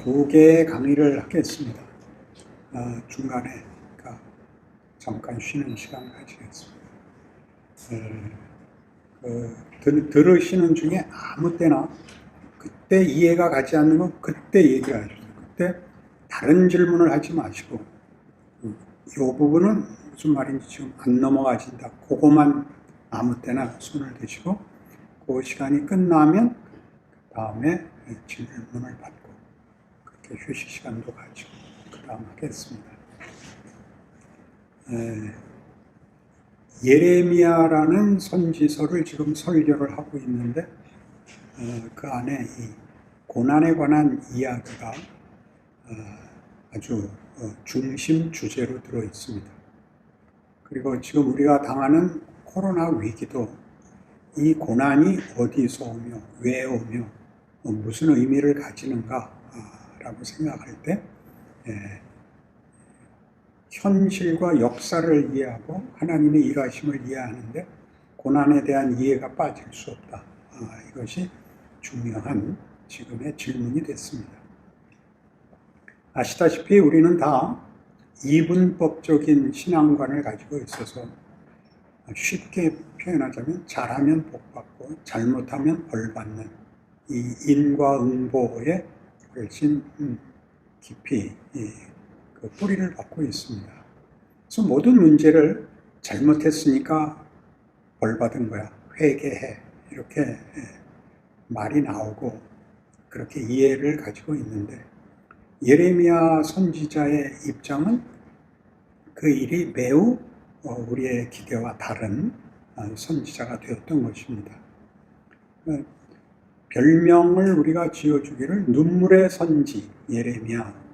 두 개의 강의를 하겠습니다. 중간에 잠깐 쉬는 시간 가지겠습니다. 들으시는 중에 아무 때나 그때 이해가 가지 않는 건 그때 얘기를 하셔요. 그때 다른 질문을 하지 마시고 이 부분은 무슨 말인지 지금 안 넘어가진다. 그거만 아무 때나 손을 대시고 그 시간이 끝나면 그 다음에 질문을 받고 그렇게 휴식 시간도 가지고 그 다음 하겠습니다. 예레미야라는 선지서를 지금 설교를 하고 있는데 그 안에 이 고난에 관한 이야기가 아주 중심 주제로 들어 있습니다. 그리고 지금 우리가 당하는 코로나 위기도 이 고난이 어디서 오며 왜 오며 무슨 의미를 가지는가라고 생각할 때 현실과 역사를 이해하고 하나님의 일하심을 이해하는데 고난에 대한 이해가 빠질 수 없다. 이것이 중요한 지금의 질문이 됐습니다. 아시다시피 우리는 다 이분법적인 신앙관을 가지고 있어서 쉽게 표현하자면 잘하면 복받고 잘못하면 벌받는 이 인과응보에 훨씬 깊이 그 뿌리를 받고 있습니다. 그래서 모든 문제를 잘못했으니까 벌받은 거야. 회개해. 이렇게 말이 나오고 그렇게 이해를 가지고 있는데 예레미야 선지자의 입장은 그 일이 매우 우리의 기대와 다른 선지자가 되었던 것입니다. 별명을 우리가 지어주기를 눈물의 선지 예레미야.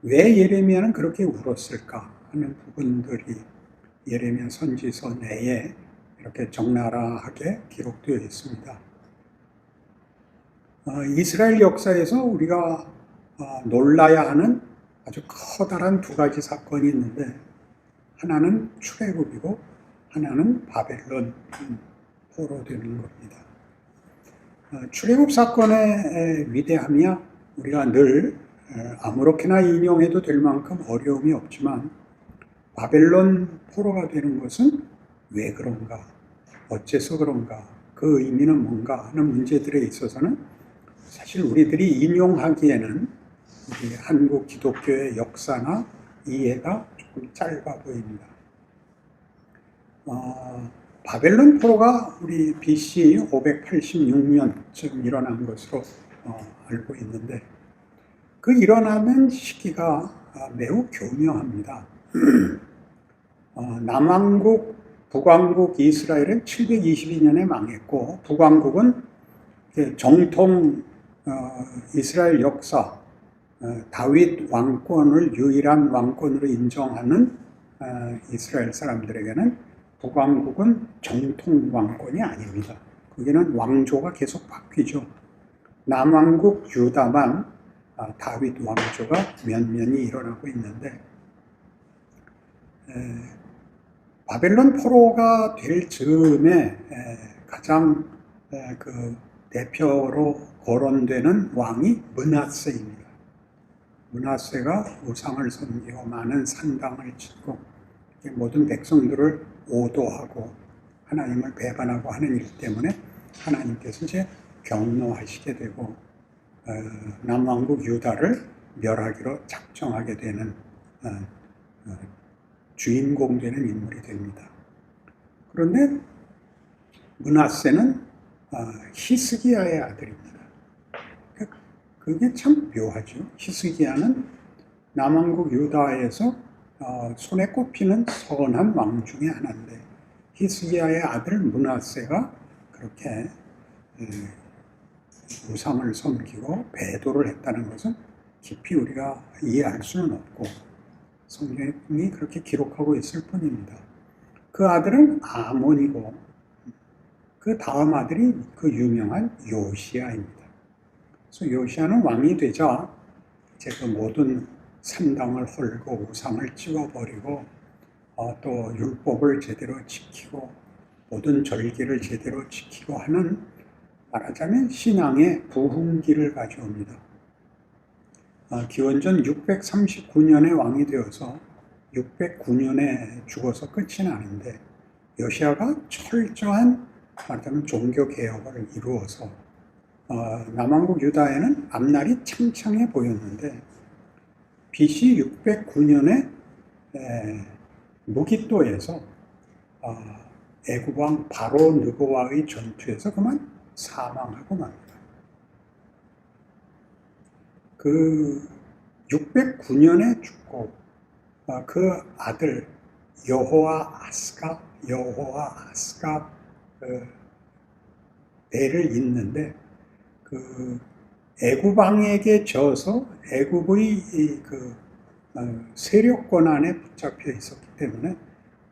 왜 예레미야는 그렇게 울었을까 하는 부분들이 예레미야 선지서 내에 이렇게 적나라하게 기록되어 있습니다. 이스라엘 역사에서 우리가 놀라야 하는 아주 커다란 두 가지 사건이 있는데 하나는 출애굽이고 하나는 바벨론 포로되는 겁니다. 출애굽 사건의 위대함이야 우리가 늘 아무렇게나 인용해도 될 만큼 어려움이 없지만 바벨론 포로가 되는 것은 왜 그런가, 어째서 그런가, 그 의미는 뭔가 하는 문제들에 있어서는 사실 우리들이 인용하기에는 우리 한국 기독교의 역사나 이해가 조금 짧아 보입니다. 바벨론 포로가 우리 BC 586년쯤 일어난 것으로 알고 있는데 그 일어나는 시기가 매우 교묘합니다. 남왕국, 북왕국 이스라엘은 722년에 망했고 북왕국은 정통 이스라엘 역사 다윗 왕권을 유일한 왕권으로 인정하는 이스라엘 사람들에게는 북왕국은 정통 왕권이 아닙니다. 거기는 왕조가 계속 바뀌죠. 남왕국 유다만 다윗 왕조가 면면이 일어나고 있는데 바벨론 포로가 될 즈음에 가장 그 대표로 거론되는 왕이 므낫세입니다. 므낫세가 우상을 섬기고 많은 산당을 짓고 모든 백성들을 오도하고 하나님을 배반하고 하는 일 때문에 하나님께서 이제 경노하시게 되고 남왕국 유다를 멸하기로 작정하게 되는 주인공 되는 인물이 됩니다. 그런데 므낫세는 히스기야의 아들입니다. 그게 참 묘하죠. 히스기야는 남왕국 유다에서 손에 꼽히는 선한 왕 중에 하나인데 히스기야의 아들 므낫세가 그렇게 우상을 섬기고 배도를 했다는 것은 깊이 우리가 이해할 수는 없고 성경이 그렇게 기록하고 있을 뿐입니다. 그 아들은 아몬이고 그 다음 아들이 그 유명한 요시야입니다. 그래서 요시야는 왕이 되자 이제 그 모든 산당을 헐고 우상을 찍어버리고 또 율법을 제대로 지키고 모든 절기를 제대로 지키고 하는 말하자면 신앙의 부흥기를 가져옵니다. 기원전 639년에 왕이 되어서 609년에 죽어서 끝이 나는데, 요시야가 철저한 말하자면 종교 개혁을 이루어서 남왕국 유다에는 앞날이 창창해 보였는데, BC 609년에 무기또에서 애굽 왕 바로 느고와의 전투에서 그만 사망하고 맙니다. 그 609년에 죽고 그 아들 여호아하스가 대를 잇는데, 그 애굽 왕에게 져서 애굽의 세력권 안에 붙잡혀 있었기 때문에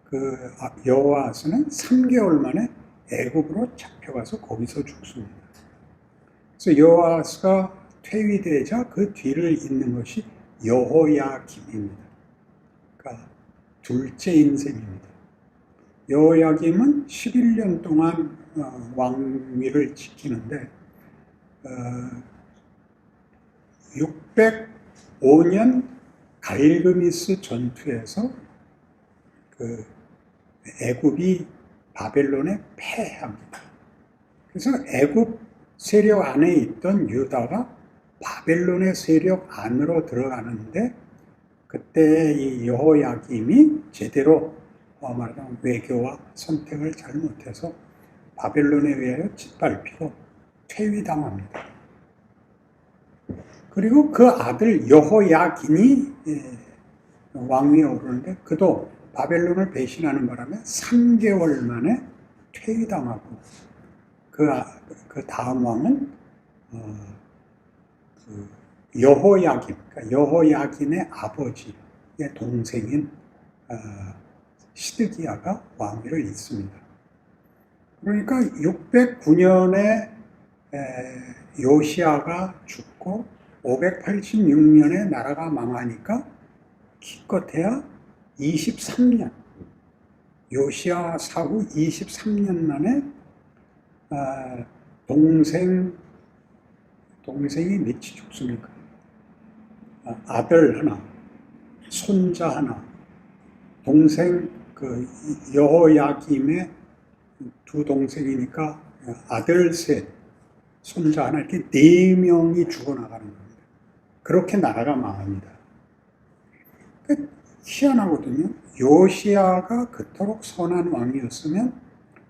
그 여호아하스는 3개월 만에 애굽으로 잡혀가서 거기서 죽습니다. 그래서 여호아하스가 퇴위되자 그 뒤를 잇는 것이 여호야김입니다. 그러니까 둘째 인생입니다. 여호야김은 11년 동안 왕위를 지키는데 605년 갈그미스 전투에서 그 애굽이 바벨론에 패합니다. 그래서 애굽 세력 안에 있던 유다가 바벨론의 세력 안으로 들어가는데, 그때 이 여호야김이 제대로 말하자면 외교와 선택을 잘못해서 바벨론에 의하여 짓밟히고 퇴위당합니다. 그리고 그 아들 여호야긴이 왕위에 오르는데, 그도 바벨론을 배신하는 바람에 3개월 만에 퇴위당하고, 그 다음 왕은 여호야김, 그러니까 여호야긴의 아버지의 동생인 시드기야가 왕위를 잇습니다. 그러니까 609년에 요시야가 죽고 586년에 나라가 망하니까 기껏해야 23년, 요시야 사후 23년 만에 동생이 몇이 죽습니까? 아들 하나, 손자 하나, 동생 그 여호야김의 두 동생이니까 아들 셋, 손자 하나, 이렇게 4명이 죽어나가는 겁니다. 그렇게 나라가 망합니다. 그러니까 희한하거든요. 요시야가 그토록 선한 왕이었으면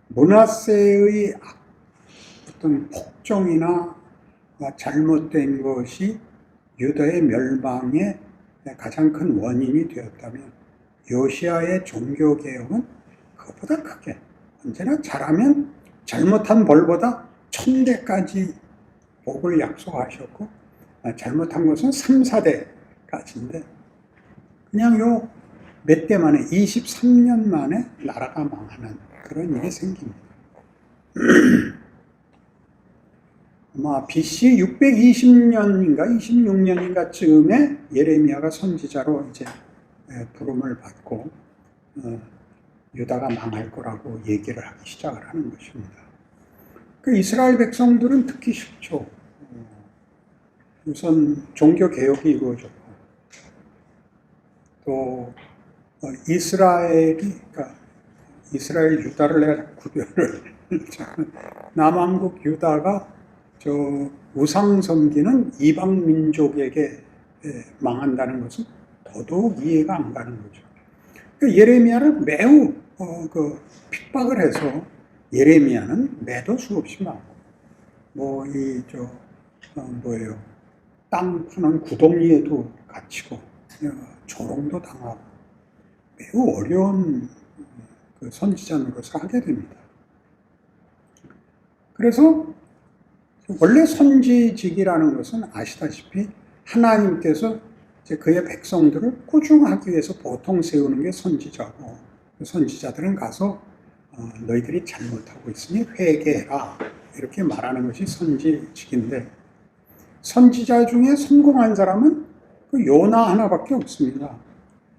므낫세의 어떤 폭정이나 잘못된 것이 유다의 멸망의 가장 큰 원인이 되었다면, 요시야의 종교개혁은 그것보다 크게, 언제나 잘하면 잘못한 벌보다 1000대까지 복을 약속하셨고, 잘못한 것은 3, 4대까지인데 그냥 요 몇 대 만에 23년 만에 나라가 망하는 그런 일이 생깁니다. 아마 BC 620년인가 26년인가 쯤에 예레미야가 선지자로 이제 부름을 받고 유다가 망할 거라고 얘기를 하기 시작을 하는 것입니다. 그 이스라엘 백성들은 듣기 싫죠. 우선 종교 개혁이 이루어졌고, 또 그러니까 이스라엘 유다를 내가 구별을 남왕국 유다가 저 우상 섬기는 이방 민족에게 망한다는 것은 더더욱 이해가 안 가는 거죠. 그러니까 예레미야를 매우 핍박을 해서 예레미야는 매도 수없이 많고, 땅 파는 구덩이에도 갇히고 조롱도 당하고 매우 어려운 그 선지자 노릇을 하게 됩니다. 그래서 원래 선지직이라는 것은 아시다시피 하나님께서 이제 그의 백성들을 꾸중하기 위해서 보통 세우는 게 선지자고, 그 선지자들은 가서 너희들이 잘못하고 있으니 회개해라 이렇게 말하는 것이 선지직인데, 선지자 중에 성공한 사람은 그 요나 하나밖에 없습니다.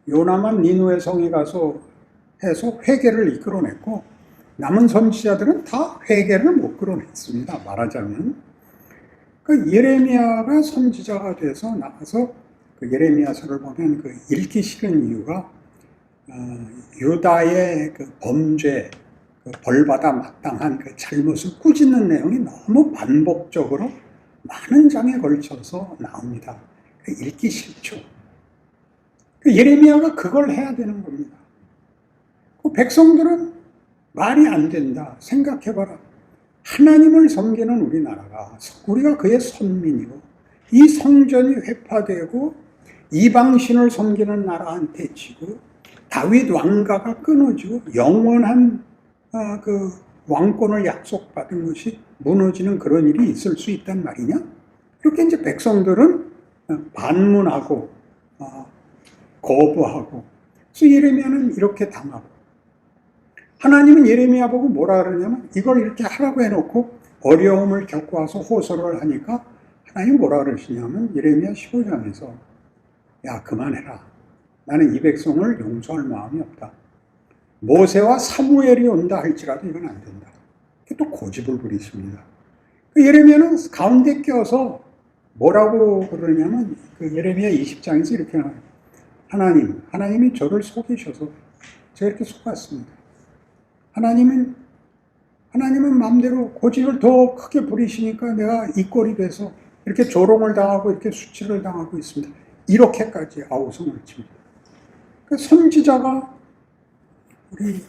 요나만 니누의 성에 가서 해서 회개를 이끌어냈고, 남은 선지자들은 다 회개를 못 끌어냈습니다. 말하자면. 그 예레미야가 선지자가 돼서 나가서 그 예레미야서를 보면 그 읽기 싫은 이유가 유다의 그 범죄, 그 벌받아 마땅한 그 잘못을 꾸짖는 내용이 너무 반복적으로 많은 장에 걸쳐서 나옵니다. 그 읽기 싫죠. 그 예레미야가 그걸 해야 되는 겁니다. 그 백성들은 말이 안 된다. 생각해봐라. 하나님을 섬기는 우리나라가 우리가 그의 선민이고 이 성전이 회파되고 이방신을 섬기는 나라한테 지고 다윗 왕가가 끊어지고 영원한 그 왕권을 약속받은 것이 무너지는 그런 일이 있을 수 있단 말이냐? 그렇게 이제 백성들은 반문하고 거부하고, 그래서 예레미야는 이렇게 당하고, 하나님은 예레미야 보고 뭐라 그러냐면 이걸 이렇게 하라고 해놓고 어려움을 겪고 와서 호소를 하니까 하나님 뭐라 그러시냐면 예레미야 15장에서 야 그만해라. 나는 이 백성을 용서할 마음이 없다. 모세와 사무엘이 온다 할지라도 이건 안 된다. 또 고집을 부리십니다. 그 예레미야는 가운데 껴서 뭐라고 그러냐면 그 예레미야 20장에서 이렇게 나와요. 하나님이 저를 속이셔서 제가 이렇게 속았습니다. 하나님은 마음대로 고집을 더 크게 부리시니까 내가 이 꼴이 돼서 이렇게 조롱을 당하고 이렇게 수치를 당하고 있습니다. 이렇게까지 아우성을 칩니다. 그러니까 선지자가 우리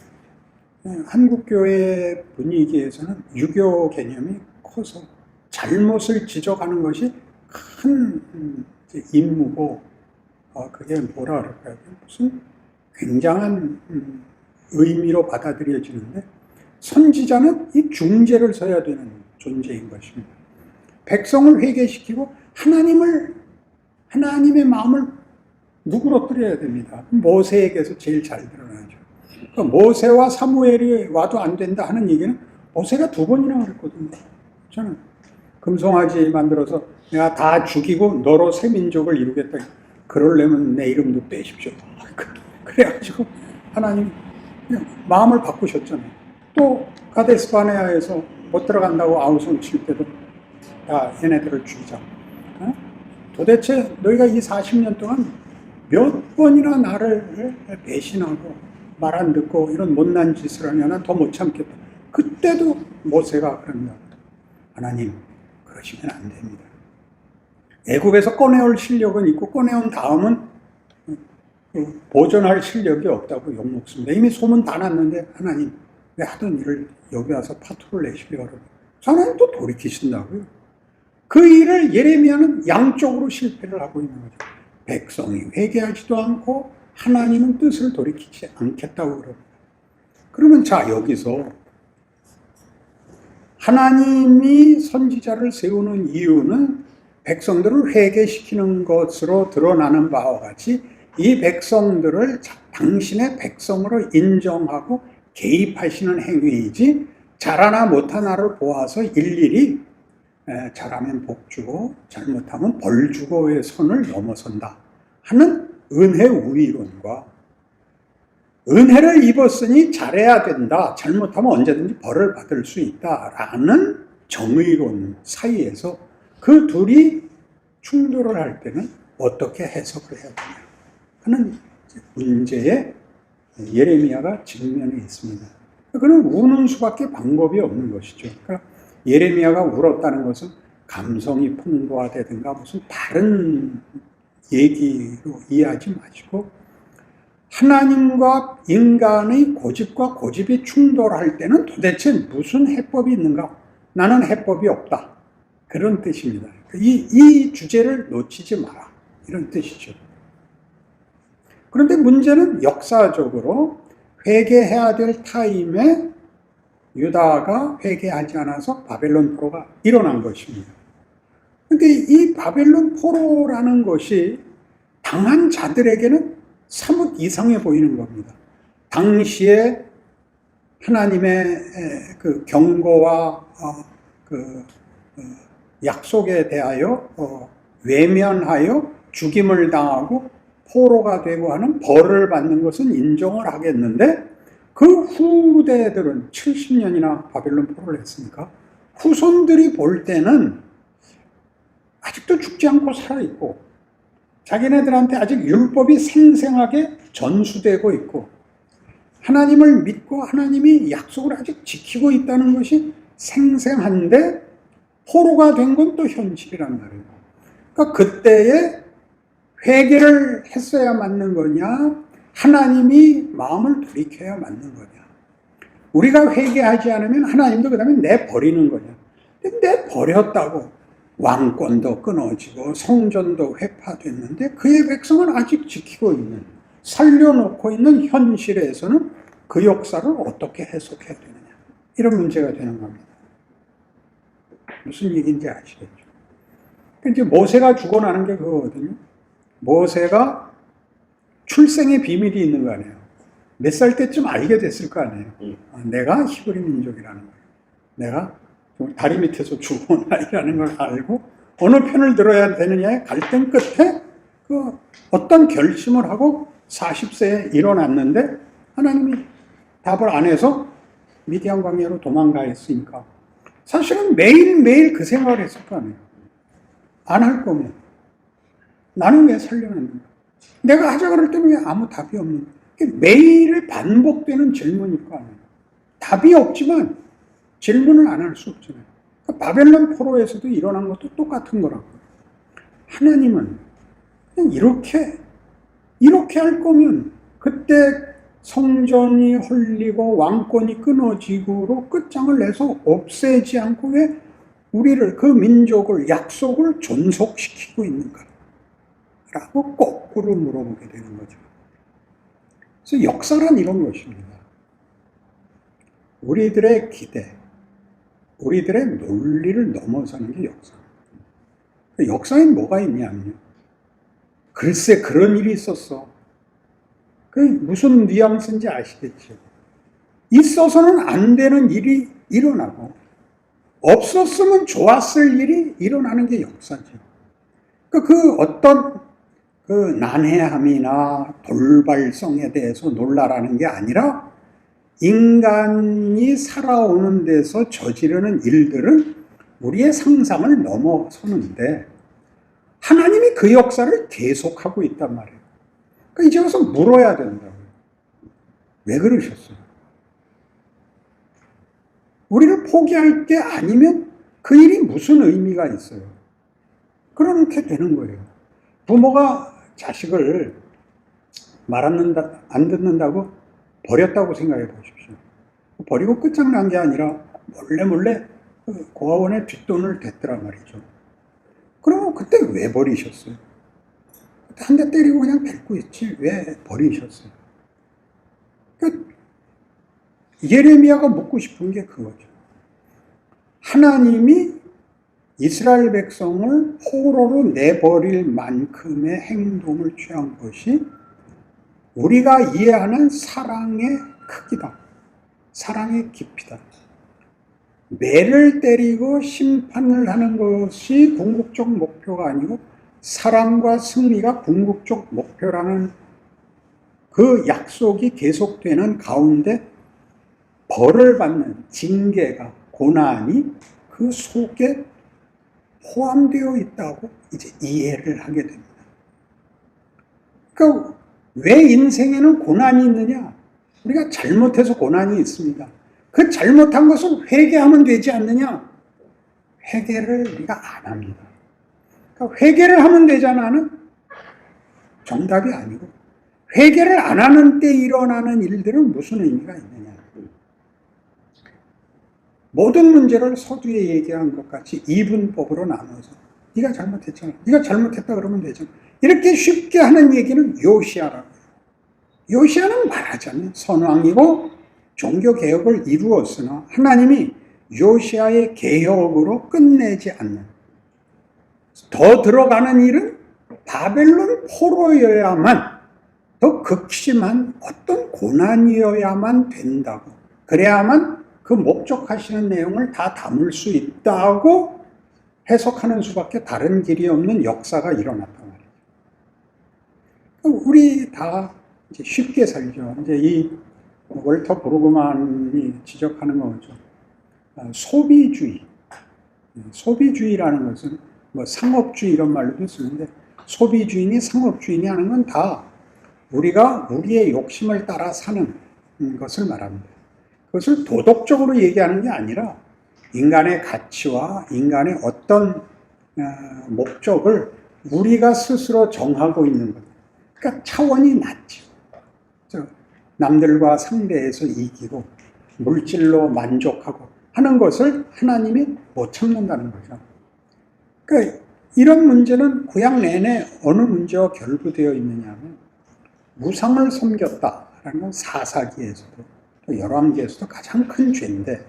한국교회 분위기에서는 유교 개념이 커서 잘못을 지적하는 것이 큰 임무고, 그게 뭐라 그럴까요? 무슨 굉장한 의미로 받아들여지는데, 선지자는 이 중재를 서야 되는 존재인 것입니다. 백성을 회개시키고 하나님의 마음을 누그러뜨려야 됩니다. 모세에게서 제일 잘 드러나죠. 그러니까 모세와 사무엘이 와도 안 된다 하는 얘기는 모세가 2번이나 그랬거든요. 저는 금송아지 만들어서 내가 다 죽이고 너로 새 민족을 이루겠다. 그러려면 내 이름도 빼십시오. 그래가지고 하나님 마음을 바꾸셨잖아요. 또 가데스 바네아에서 못 들어간다고 아우성 칠 때도 야 얘네들을 죽이자. 도대체 너희가 이 40년 동안 몇 번이나 나를 배신하고 말 안 듣고 이런 못난 짓을 하냐. 난 더 못 참겠다. 그때도 모세가 그럽니다. 하나님 그러시면 안 됩니다. 애굽에서 꺼내올 실력은 있고 꺼내온 다음은 보존할 실력이 없다고 욕먹습니다. 이미 소문 다 났는데 하나님 왜 하던 일을 여기 와서 파토를 내시려고 그러고 하나님 또 돌이키신다고요. 그 일을 예레미야는 양쪽으로 실패를 하고 있는 거죠. 백성이 회개하지도 않고 하나님은 뜻을 돌이키지 않겠다고 그럽니다. 그러면 자 여기서 하나님이 선지자를 세우는 이유는 백성들을 회개시키는 것으로 드러나는 바와 같이 이 백성들을 당신의 백성으로 인정하고 개입하시는 행위이지 잘하나 못하나를 보아서 일일이 잘하면 복 주고 잘못하면 벌 주고의 선을 넘어선다 하는 은혜 우위론과 은혜를 입었으니 잘해야 된다, 잘못하면 언제든지 벌을 받을 수 있다라는 정의론 사이에서 그 둘이 충돌을 할 때는 어떻게 해석을 해야 되냐 하는 문제에 예레미야가 직면해 있습니다. 그는 우는 수밖에 방법이 없는 것이죠. 그러니까 예레미야가 울었다는 것은 감성이 풍부하다든가 무슨 다른 얘기로 이해하지 마시고 하나님과 인간의 고집과 고집이 충돌할 때는 도대체 무슨 해법이 있는가? 나는 해법이 없다. 그런 뜻입니다. 이 주제를 놓치지 마라. 이런 뜻이죠. 그런데 문제는 역사적으로 회개해야 될 타임에 유다가 회개하지 않아서 바벨론 포로가 일어난 것입니다. 그런데 이 바벨론 포로라는 것이 당한 자들에게는 사뭇 이상해 보이는 겁니다. 당시에 하나님의 그 경고와 약속에 대하여 외면하여 죽임을 당하고 포로가 되고 하는 벌을 받는 것은 인정을 하겠는데 그 후대들은 70년이나 바벨론 포로를 했으니까 후손들이 볼 때는 아직도 죽지 않고 살아있고, 자기네들한테 아직 율법이 생생하게 전수되고 있고, 하나님을 믿고 하나님이 약속을 아직 지키고 있다는 것이 생생한데 포로가 된 건 또 현실이란 말이에요. 그러니까 그때에 회개를 했어야 맞는 거냐, 하나님이 마음을 돌이켜야 맞는 거냐. 우리가 회개하지 않으면 하나님도 그 다음에 내버리는 거냐. 내버렸다고 왕권도 끊어지고 성전도 회파됐는데 그의 백성은 아직 지키고 있는, 살려놓고 있는 현실에서는 그 역사를 어떻게 해석해야 되느냐. 이런 문제가 되는 겁니다. 무슨 얘기인지 아시겠죠? 이제 모세가 죽어나는 게 그거거든요. 모세가 출생의 비밀이 있는 거 아니에요. 몇 살 때쯤 알게 됐을 거 아니에요. 내가 히브리 민족이라는 걸. 내가 다리 밑에서 죽어온 아이라는 걸 알고 어느 편을 들어야 되느냐의 갈등 끝에 그 어떤 결심을 하고 40세에 일어났는데 하나님이 답을 안 해서 미디안 광야로 도망가 했으니까 사실은 매일매일 그 생각을 했을 거 아니에요. 안 할 거면 나는 왜 살려놨는가? 내가 하자 그럴 때는 왜 아무 답이 없는가? 매일 반복되는 질문일 거 아니에요. 답이 없지만 질문을 안 할 수 없잖아요. 그러니까 바벨론 포로에서도 일어난 것도 똑같은 거라고. 하나님은 그냥 이렇게 할 거면 그때 성전이 헐리고 왕권이 끊어지고로 끝장을 내서 없애지 않고 왜 우리를, 그 민족을, 약속을 존속시키고 있는가? 라고 거꾸로 물어보게 되는 거죠. 그래서 역사란 이런 것입니다. 우리들의 기대, 우리들의 논리를 넘어서는 게 역사. 역사엔 뭐가 있냐면요. 글쎄 그런 일이 있었어. 그 무슨 뉘앙스인지 아시겠죠? 있어서는 안 되는 일이 일어나고 없었으면 좋았을 일이 일어나는 게 역사죠. 그 어떤 그 난해함이나 돌발성에 대해서 놀라라는 게 아니라 인간이 살아오는 데서 저지르는 일들은 우리의 상상을 넘어서는데 하나님이 그 역사를 계속하고 있단 말이에요. 그러니까 이제 와서 물어야 된다고요. 왜 그러셨어요? 우리를 포기할 게 아니면 그 일이 무슨 의미가 있어요? 그렇게 되는 거예요. 부모가 자식을 말 안 듣는다고 버렸다고 생각해 보십시오. 버리고 끝장난 게 아니라 몰래 고아원에 뒷돈을 댔더란 말이죠. 그러면 그때 왜 버리셨어요? 한 대 때리고 그냥 뱉고 있지 왜 버리셨어요? 그러니까 예레미야가 묻고 싶은 게 그거죠. 하나님이 이스라엘 백성을 포로로 내버릴 만큼의 행동을 취한 것이 우리가 이해하는 사랑의 크기다. 사랑의 깊이다. 매를 때리고 심판을 하는 것이 궁극적 목표가 아니고 사랑과 승리가 궁극적 목표라는 그 약속이 계속되는 가운데 벌을 받는 징계가, 고난이 그 속에 포함되어 있다고 이제 이해를 하게 됩니다. 그러니까 왜 인생에는 고난이 있느냐? 우리가 잘못해서 고난이 있습니다. 그 잘못한 것을 회개하면 되지 않느냐? 회개를 우리가 안 합니다. 그러니까 회개를 하면 되잖아는 정답이 아니고 회개를 안 하는 때 일어나는 일들은 무슨 의미가 있느냐? 모든 문제를 서두에 얘기한 것 같이 이분법으로 나눠서 네가 잘못했잖아. 네가 잘못했다 그러면 되잖아. 이렇게 쉽게 하는 얘기는 요시아라고요. 요시아는 말하자면 선왕이고 종교개혁을 이루었으나 하나님이 요시아의 개혁으로 끝내지 않는, 더 들어가는 일은 바벨론 포로여야만, 더 극심한 어떤 고난이어야만 된다고, 그래야만 그 목적하시는 내용을 다 담을 수 있다고 해석하는 수밖에 다른 길이 없는 역사가 일어났단 말이죠. 우리 다 이제 쉽게 살죠. 이제 이 월터 브루그만이 지적하는 거죠. 소비주의. 소비주의라는 것은 뭐 상업주의 이런 말로도 쓰는데 소비주의니 상업주의니 하는 건 다 우리가 우리의 욕심을 따라 사는 것을 말합니다. 그것을 도덕적으로 얘기하는 게 아니라 인간의 가치와 인간의 어떤 목적을 우리가 스스로 정하고 있는 것. 그러니까 차원이 낮죠. 남들과 상대해서 이기고 물질로 만족하고 하는 것을 하나님이 못 참는다는 거죠. 그러니까 이런 문제는 구약 내내 어느 문제와 결부되어 있느냐면 우상을 섬겼다라는 건 사사기에서도 또 열왕기에서도 가장 큰 죄인데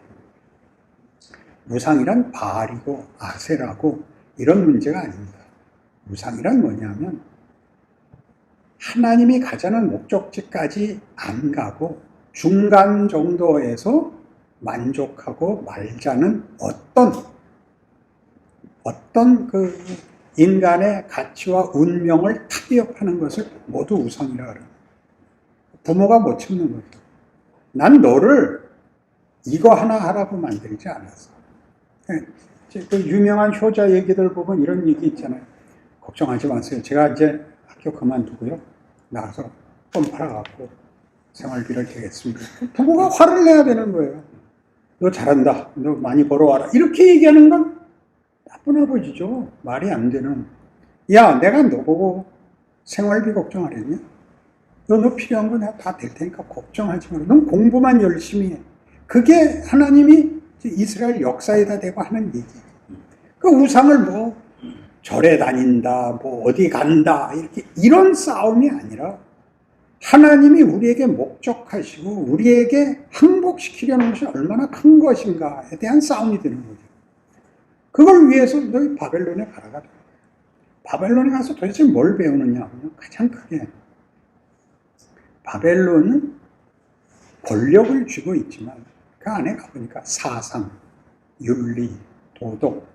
우상이란 바알이고 아세라고 이런 문제가 아닙니다. 우상이란 뭐냐면 하나님이 가자는 목적지까지 안 가고 중간 정도에서 만족하고 말자는 어떤 그 인간의 가치와 운명을 타협하는 것을 모두 우상이라 그래요. 부모가 못 참는 거죠. 난 너를 이거 하나 하라고 만들지 않았어. 그 유명한 효자 얘기들 보면 이런 얘기 있잖아요. 걱정하지 마세요. 제가 이제 학교 그만두고요. 나가서 껌 팔아갖고 생활비를 대겠습니다. 부모가 화를 내야 되는 거예요. 너 잘한다. 너 많이 벌어와라. 이렇게 얘기하는 건 나쁜 아버지죠. 말이 안 되는. 야, 내가 너 보고 생활비 걱정하랬냐? 너 필요한 거 내가 다 될 테니까 걱정하지 마라. 넌 공부만 열심히 해. 그게 하나님이 이스라엘 역사에다 대고 하는 얘기예요. 그 우상을 뭐 절에 다닌다, 뭐 어디 간다, 이런 싸움이 아니라 하나님이 우리에게 목적하시고 우리에게 항복시키려는 것이 얼마나 큰 것인가에 대한 싸움이 되는 거죠. 그걸 위해서 너희 바벨론에 가라가 돼요. 바벨론에 가서 도대체 뭘 배우느냐 하면 가장 크게 바벨론은 권력을 쥐고 있지만 그 안에 가보니까 사상, 윤리, 도덕,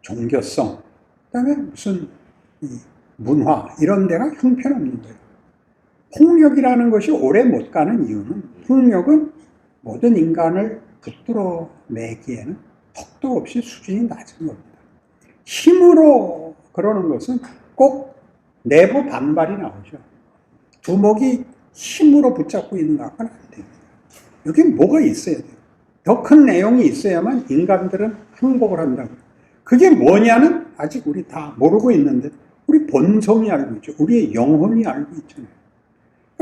종교성, 그 다음에 무슨 문화 이런 데가 형편없는 거예요. 폭력이라는 것이 오래 못 가는 이유는 폭력은 모든 인간을 붙들어 매기에는 턱도 없이 수준이 낮은 겁니다. 힘으로 그러는 것은 꼭 내부 반발이 나오죠. 두목이 힘으로 붙잡고 있는 것 같고는 안 됩니다. 여기 뭐가 있어야 돼요. 더 큰 내용이 있어야만 인간들은 항복을 한다고. 그게 뭐냐는 아직 우리 다 모르고 있는데 우리 본성이 알고 있죠. 우리의 영혼이 알고 있잖아요.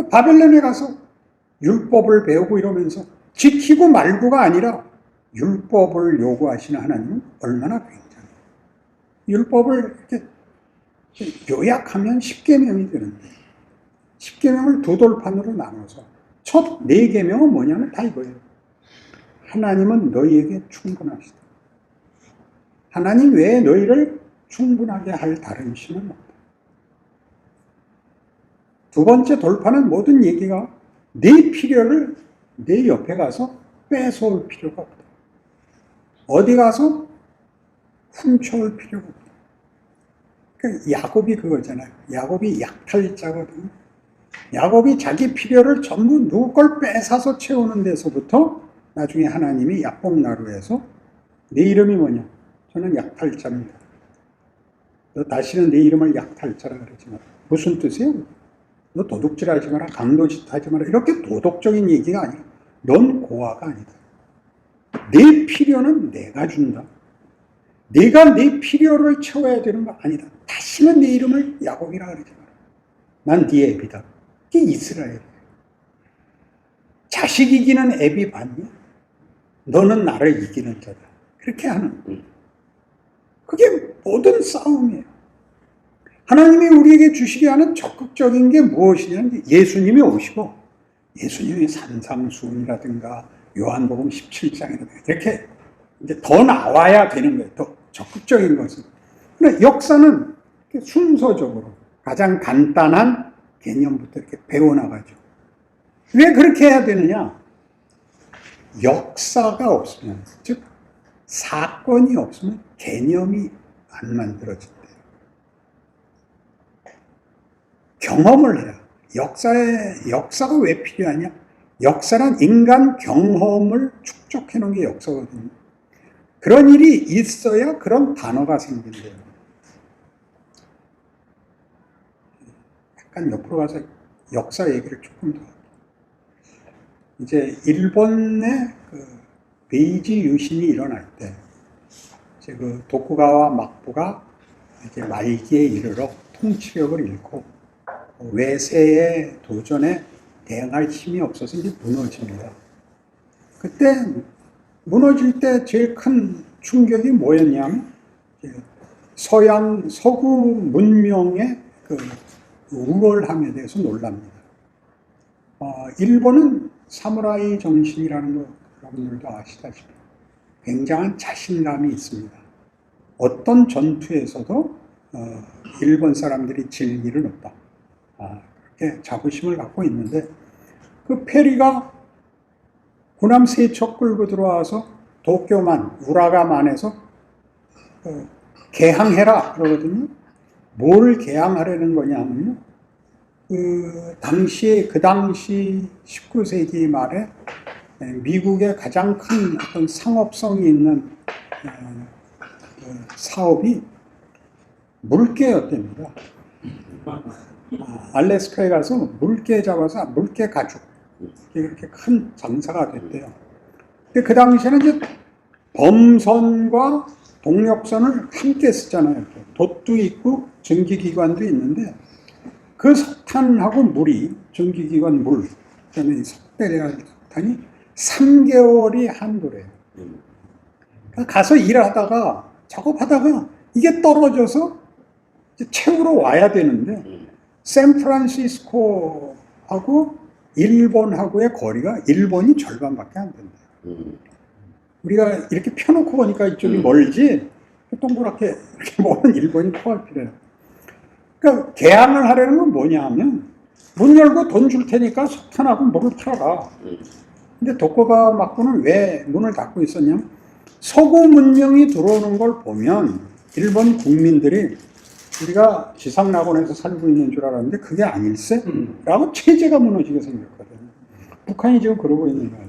바벨론에 가서 율법을 배우고 이러면서 지키고 말고가 아니라 율법을 요구하시는 하나님은 얼마나 굉장해요. 율법을 이렇게 요약하면 10계명이 되는데 10계명을 두 돌판으로 나눠서 첫 4계명은 뭐냐면 다 이거예요. 하나님은 너희에게 충분하시다. 하나님 외에 너희를 충분하게 할 다른 신은 없다. 두 번째 돌파는 모든 얘기가 네 필요를 내 옆에 가서 뺏어올 필요가 없다. 어디 가서 훔쳐올 필요가 없다. 그러니까 야곱이 그거잖아요. 야곱이 약탈자거든요. 야곱이 자기 필요를 전부 누구 걸 뺏어서 채우는 데서부터 나중에 하나님이 야복나루에서 내 이름이 뭐냐? 저는 약탈자입니다. 너 다시는 내 이름을 약탈자라 그러지 마라. 무슨 뜻이에요? 너 도둑질하지 마라, 강도짓하지 마라. 이렇게 도덕적인 얘기가 아니라 넌 고아가 아니다. 내 필요는 내가 준다. 내가 내 필요를 채워야 되는 거 아니다. 다시는 내 이름을 야곱이라 그러지 마라. 난 네 애비다. 이게 이스라엘이에요. 자식 이기는 애비 봤냐? 너는 나를 이기는 자다. 그렇게 하는 거예요. 그게 모든 싸움이에요. 하나님이 우리에게 주시게 하는 적극적인 게 무엇이냐면 예수님이 오시고 예수님의 산상수훈이라든가 요한복음 17장이라든가 이렇게 이제 더 나와야 되는 거예요. 더 적극적인 것은. 그런데 역사는 순서적으로 가장 간단한 개념부터 이렇게 배워나가죠. 왜 그렇게 해야 되느냐? 역사가 없으면, 즉 사건이 없으면 개념이 안 만들어진대요. 경험을 해야. 역사가 왜 필요하냐? 역사란 인간 경험을 축적해 놓은 게 역사거든요. 그런 일이 있어야 그런 단어가 생긴대요. 약간 옆으로 가서 역사 얘기를 조금 더. 이제 일본의 그 메이지 유신이 일어날 때, 이제 그 도쿠가와 막부가 이제 말기에 이르러 통치력을 잃고 외세의 도전에 대응할 힘이 없어서 이제 무너집니다. 그때 무너질 때 제일 큰 충격이 뭐였냐면 서구 문명의 그 우월함에 대해서 놀랍니다. 일본은 사무라이 정신이라는 거 여러분들도 아시다시피 굉장한 자신감이 있습니다. 어떤 전투에서도 일본 사람들이 질 일은 없다. 그렇게 자부심을 갖고 있는데 그 페리가 군함 3척 끌고 들어와서 도쿄만, 우라가만에서 개항해라 그러거든요. 뭘 개항하려는 거냐면요. 그 당시 19세기 말에 미국의 가장 큰 어떤 상업성이 있는 사업이 물개였답니다. 알래스카에 가서 물개 잡아서 물개 가죽 이렇게 큰 장사가 됐대요. 근데 그 당시에는 이제 범선과 동력선을 함께 쓰잖아요. 돛도 있고 전기기관도 있는데 그 석탄하고 물이 전기기관 물 그다음에 석대라는 석탄이 3개월이 한도래요. 그러니까 가서 일하다가 작업하다가 이게 떨어져서 채우러 와야 되는데 샌프란시스코하고 일본하고의 거리가 일본이 절반밖에 안 된다. 우리가 이렇게 펴놓고 보니까 이쪽이 멀지 동그랗게 이렇게 보면 일본이 코앞이래요. 그러니까 개항을 하려는 건 뭐냐 하면 문 열고 돈 줄 테니까 석탄하고 물을 팔아라. 근데 도쿠가와 막부는 왜 문을 닫고 있었냐면 서구 문명이 들어오는 걸 보면 일본 국민들이 우리가 지상낙원에서 살고 있는 줄 알았는데 그게 아닐세? 라고 체제가 무너지게 생겼거든요. 북한이 지금 그러고 있는 거예요.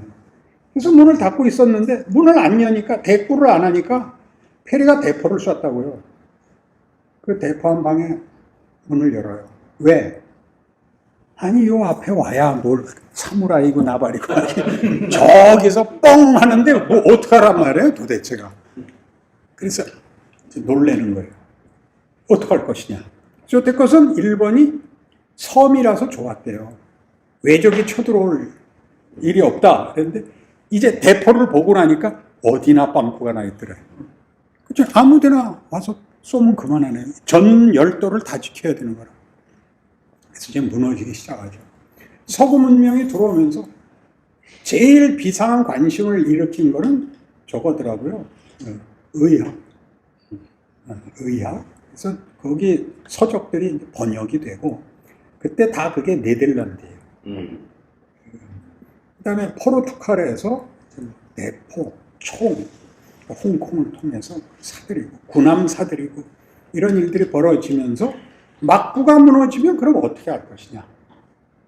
그래서 문을 닫고 있었는데 문을 안 여니까 대꾸를 안 하니까 페리가 대포를 쐈다고요. 그 대포한 방에 문을 열어요. 왜? 아니 요 앞에 와야 뭘 사무라이고 나발이고 저기서 뻥 하는데 뭐 어떡하란 말이에요 도대체가. 그래서 놀래는 거예요. 어떡할 것이냐. 여태껏은 일본이 섬이라서 좋았대요. 외적이 쳐들어올 일이 없다. 그런데 이제 대포를 보고 나니까 어디나 빵꾸가 나 있더래요. 그렇죠? 아무데나 와서 쏘면 그만하네요. 전 열도를 다 지켜야 되는 거라. 그래서 이제 무너지기 시작하죠. 서구 문명이 들어오면서 제일 비상한 관심을 일으킨 거는 저거더라고요. 의학. 그래서 거기 서적들이 번역이 되고 그때 다 그게 네덜란드예요. 그다음에 포르투갈에서 대포, 총, 홍콩을 통해서 사들이고 군함 사들이고 이런 일들이 벌어지면서 막부가 무너지면 그럼 어떻게 할 것이냐?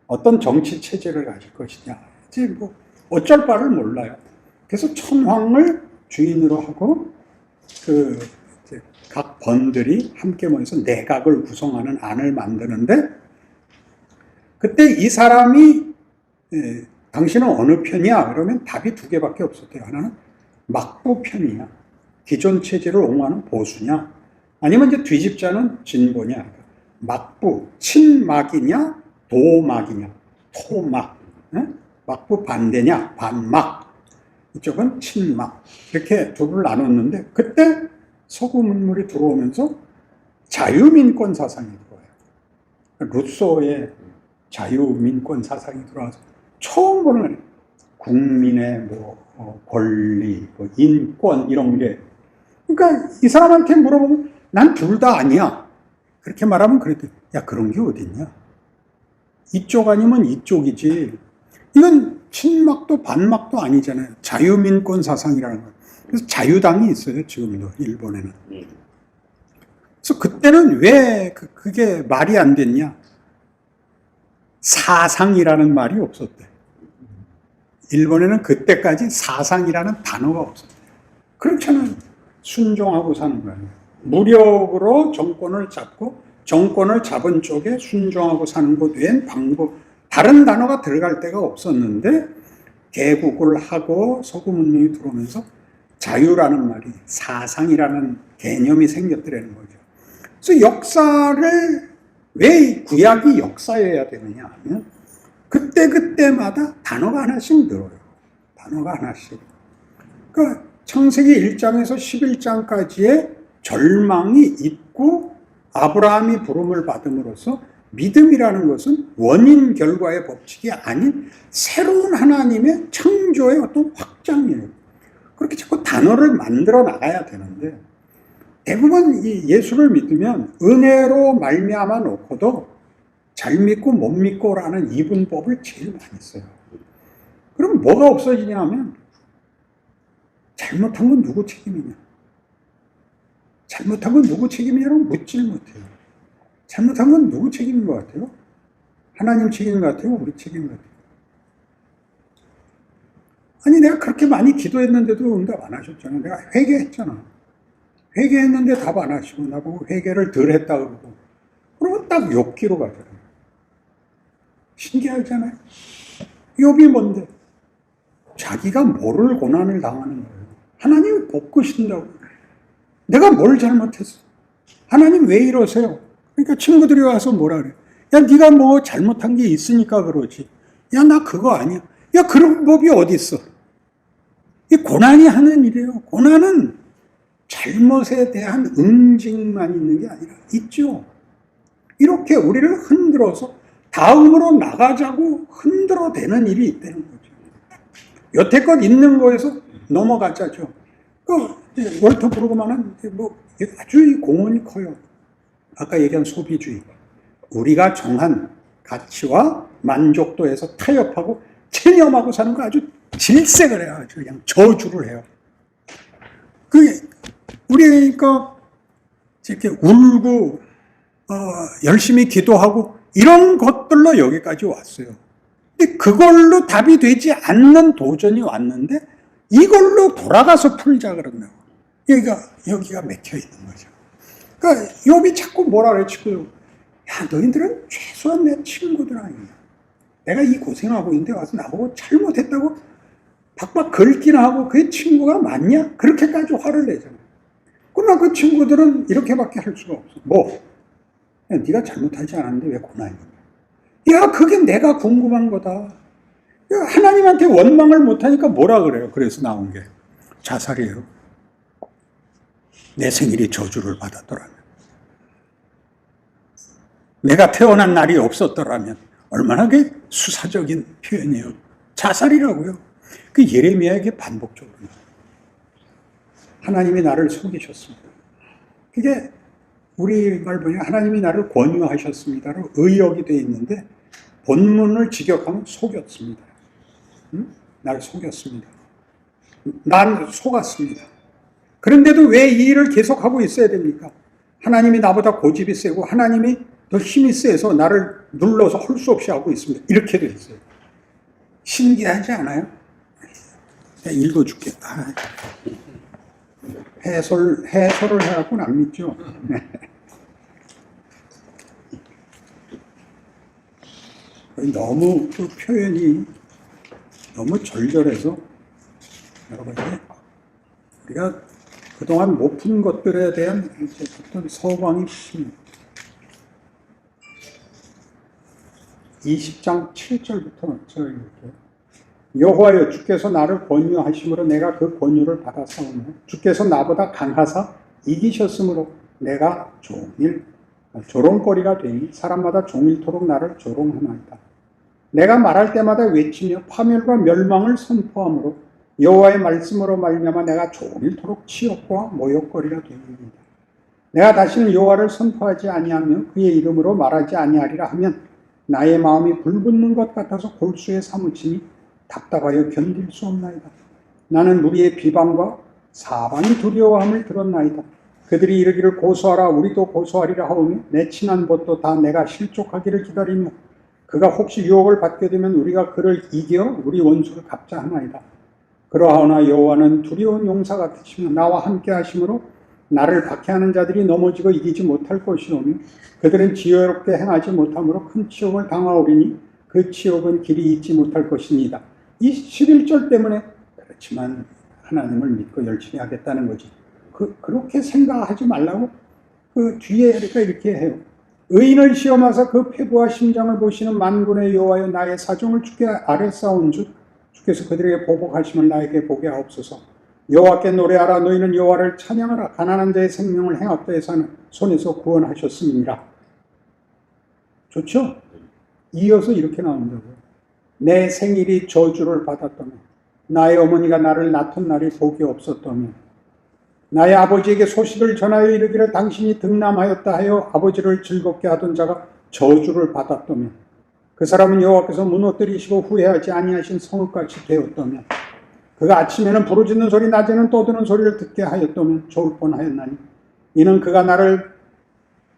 어떤 정치 체제를 가질 것이냐? 이제 뭐 어쩔 바를 몰라요. 그래서 천황을 주인으로 하고 각 번들이 함께 모여서 내각을 구성하는 안을 만드는데 그때 이 사람이 당신은 어느 편이야? 그러면 답이 2개밖에 없었대요. 하나는 막부 편이냐? 기존 체제를 옹호하는 보수냐? 아니면 이제 뒤집자는 진보냐? 막부, 친막이냐? 도막이냐? 토막. 막부 반대냐? 반막. 이쪽은 친막. 이렇게 둘을 나눴는데 그때 서구 문물이 들어오면서 자유민권 사상이 들어와요. 루소의 자유민권 사상이 들어와서 처음 보는 국민의 권리, 인권 이런 게. 그러니까 이 사람한테 물어보면 난 둘 다 아니야. 그렇게 말하면 그래도 야 그런 게 어딨냐. 이쪽 아니면 이쪽이지. 이건 친막도 반막도 아니잖아요. 자유민권 사상이라는 거예요. 그래서 자유당이 있어요. 지금도 일본에는. 그래서 그때는 왜 그게 말이 안 됐냐. 사상이라는 말이 없었대. 일본에는 그때까지 사상이라는 단어가 없었대요. 그렇잖아요. 순종하고 사는 거예요. 무력으로 정권을 잡고 정권을 잡은 쪽에 순종하고 사는 것 외엔 방법, 다른 단어가 들어갈 데가 없었는데 개국을 하고 서구 문명이 들어오면서 자유라는 말이, 사상이라는 개념이 생겼더라는 거죠. 그래서 역사를, 왜 구약이 역사여야 되느냐 하면 그때그때마다 단어가 하나씩 늘어요. 단어가 하나씩. 그러니까 창세기 1장에서 11장까지의 절망이 있고 아브라함이 부름을 받음으로써 믿음이라는 것은 원인 결과의 법칙이 아닌 새로운 하나님의 창조의 어떤 확장이에요. 그렇게 자꾸 단어를 만들어 나가야 되는데 대부분 이 예수를 믿으면 은혜로 말미암아 놓고도 잘 믿고 못 믿고라는 이분법을 제일 많이 써요. 그럼 뭐가 없어지냐 하면 잘못한 건 누구 책임이냐? 잘못한 건 누구 책임이냐고 묻질 못해요. 잘못한 건 누구 책임인 것 같아요? 하나님 책임인 것 같아요? 우리 책임인 것 같아요? 아니 내가 그렇게 많이 기도했는데도 응답 안 하셨잖아. 내가 회개했잖아. 회개했는데 답 안 하시고 나보고 회개를 덜 했다 그러고 그러면 딱 욥기로 가잖아요. 신기하잖아요. 욥이 뭔데? 자기가 뭐를 고난을 당하는 거예요. 하나님이 볶으신다고. 내가 뭘 잘못했어? 하나님 왜 이러세요? 그러니까 친구들이 와서 뭐라 그래? 야 네가 뭐 잘못한 게 있으니까 그러지. 야 나 그거 아니야. 야 그런 법이 어디 있어? 이 고난이 하는 일이에요. 고난은 잘못에 대한 응징만 있는 게 아니라 있죠. 이렇게 우리를 흔들어서 다음으로 나가자고 흔들어대는 일이 있다는 거죠. 여태껏 있는 거에서 넘어가자죠. 월터 브루그만은 뭐 아주 공헌이 커요. 아까 얘기한 소비주의. 우리가 정한 가치와 만족도에서 타협하고 체념하고 사는 거 아주 질색을 해요. 아주 그냥 저주를 해요. 우리가 이렇게 울고 열심히 기도하고 이런 것들로 여기까지 왔어요. 근데 그걸로 답이 되지 않는 도전이 왔는데 이걸로 돌아가서 풀자 그런다고. 여기가 맥혀 있는 거죠. 그러니까 욥이 자꾸 뭐라 그래 치고요. 야 너희들은 최소한 내 친구들 아니냐. 내가 이 고생하고 있는데 와서 나보고 잘못했다고 박박 긁기나 하고 그게 친구가 맞냐? 그렇게까지 화를 내잖아. 그러나 그 친구들은 이렇게밖에 할 수가 없어. 뭐? 야, 네가 잘못하지 않았는데 왜 고난이냐? 야 그게 내가 궁금한 거다. 야, 하나님한테 원망을 못하니까 뭐라 그래요? 그래서 나온 게 자살이에요. 내 생일이 저주를 받았더라면, 내가 태어난 날이 없었더라면 얼마나 그 수사적인 표현이에요. 자살이라고요. 그 예레미야에게 반복적으로 하나님이 나를 속이셨습니다. 그게 우리 말 보면 하나님이 나를 권유하셨습니다로 의역이 되어 있는데 본문을 직역하면 속였습니다. 나를 속였습니다. 난 속았습니다. 그런데도 왜 이 일을 계속하고 있어야 됩니까? 하나님이 나보다 고집이 세고 하나님이 더 힘이 세서 나를 눌러서 할 수 없이 하고 있습니다. 이렇게 되어 있어요. 신기하지 않아요? 내가 읽어줄게. 해설을 해갖고는 안 믿죠? 너무 그 표현이 너무 절절해서 여러분이 우리가 그동안 못 푼 것들에 대한 어떤 서광이 있습니다. 20장 7절부터 제가 읽을게요. 여호와여 주께서 나를 권유하심으로 내가 그 권유를 받았사오며 주께서 나보다 강하사 이기셨으므로 내가 종일 조롱거리가 되니 사람마다 종일토록 나를 조롱하나이다. 내가 말할 때마다 외치며 파멸과 멸망을 선포하므로 여호와의 말씀으로 말미암아 내가 종일토록 치욕과 모욕거리가 되리이다. 내가 다시는 여호와를 선포하지 아니하며 그의 이름으로 말하지 아니하리라 하면 나의 마음이 불붙는 것 같아서 골수에 사무치니 답답하여 견딜 수 없나이다. 나는 무리의 비방과 사방이 두려워함을 들었나이다. 그들이 이르기를 고소하라 우리도 고소하리라 하오며 내 친한 벗도 다 내가 실족하기를 기다리며 그가 혹시 유혹을 받게 되면 우리가 그를 이겨 우리 원수를 갚자 하나이다. 그러하오나 여호와는 두려운 용사 같으시며 나와 함께 하심으로 나를 박해하는 자들이 넘어지고 이기지 못할 것이오며 그들은 지혜롭게 행하지 못함으로 큰 치욕을 당하오리니 그 치욕은 길이 잊지 못할 것입니다. 이 11절 때문에 그렇지만 하나님을 믿고 열심히 하겠다는 거지. 그렇게 생각하지 말라고 그 뒤에 이렇게 해요. 의인을 시험하사 그 패부와 심장을 보시는 만군의 여호와여 나의 사정을 주께 아뢰사온 주 주께서 그들에게 보복하심을 나에게 보게 하옵소서. 여호와께 노래하라. 너희는 여호와를 찬양하라. 가난한 자의 생명을 행악자의 손에서 구원하셨습니다. 좋죠? 이어서 이렇게 나온다고요. 내 생일이 저주를 받았다며 나의 어머니가 나를 낳던 날이 복이 없었다며 나의 아버지에게 소식을 전하여 이르기를 당신이 득남하였다 하여 아버지를 즐겁게 하던 자가 저주를 받았다며 그 사람은 여호와께서 무너뜨리시고 후회하지 아니하신 성읍같이 되었다며 그가 아침에는 부르짖는 소리 낮에는 떠드는 소리를 듣게 하였다면 좋을 뻔하였나니 이는 그가 나를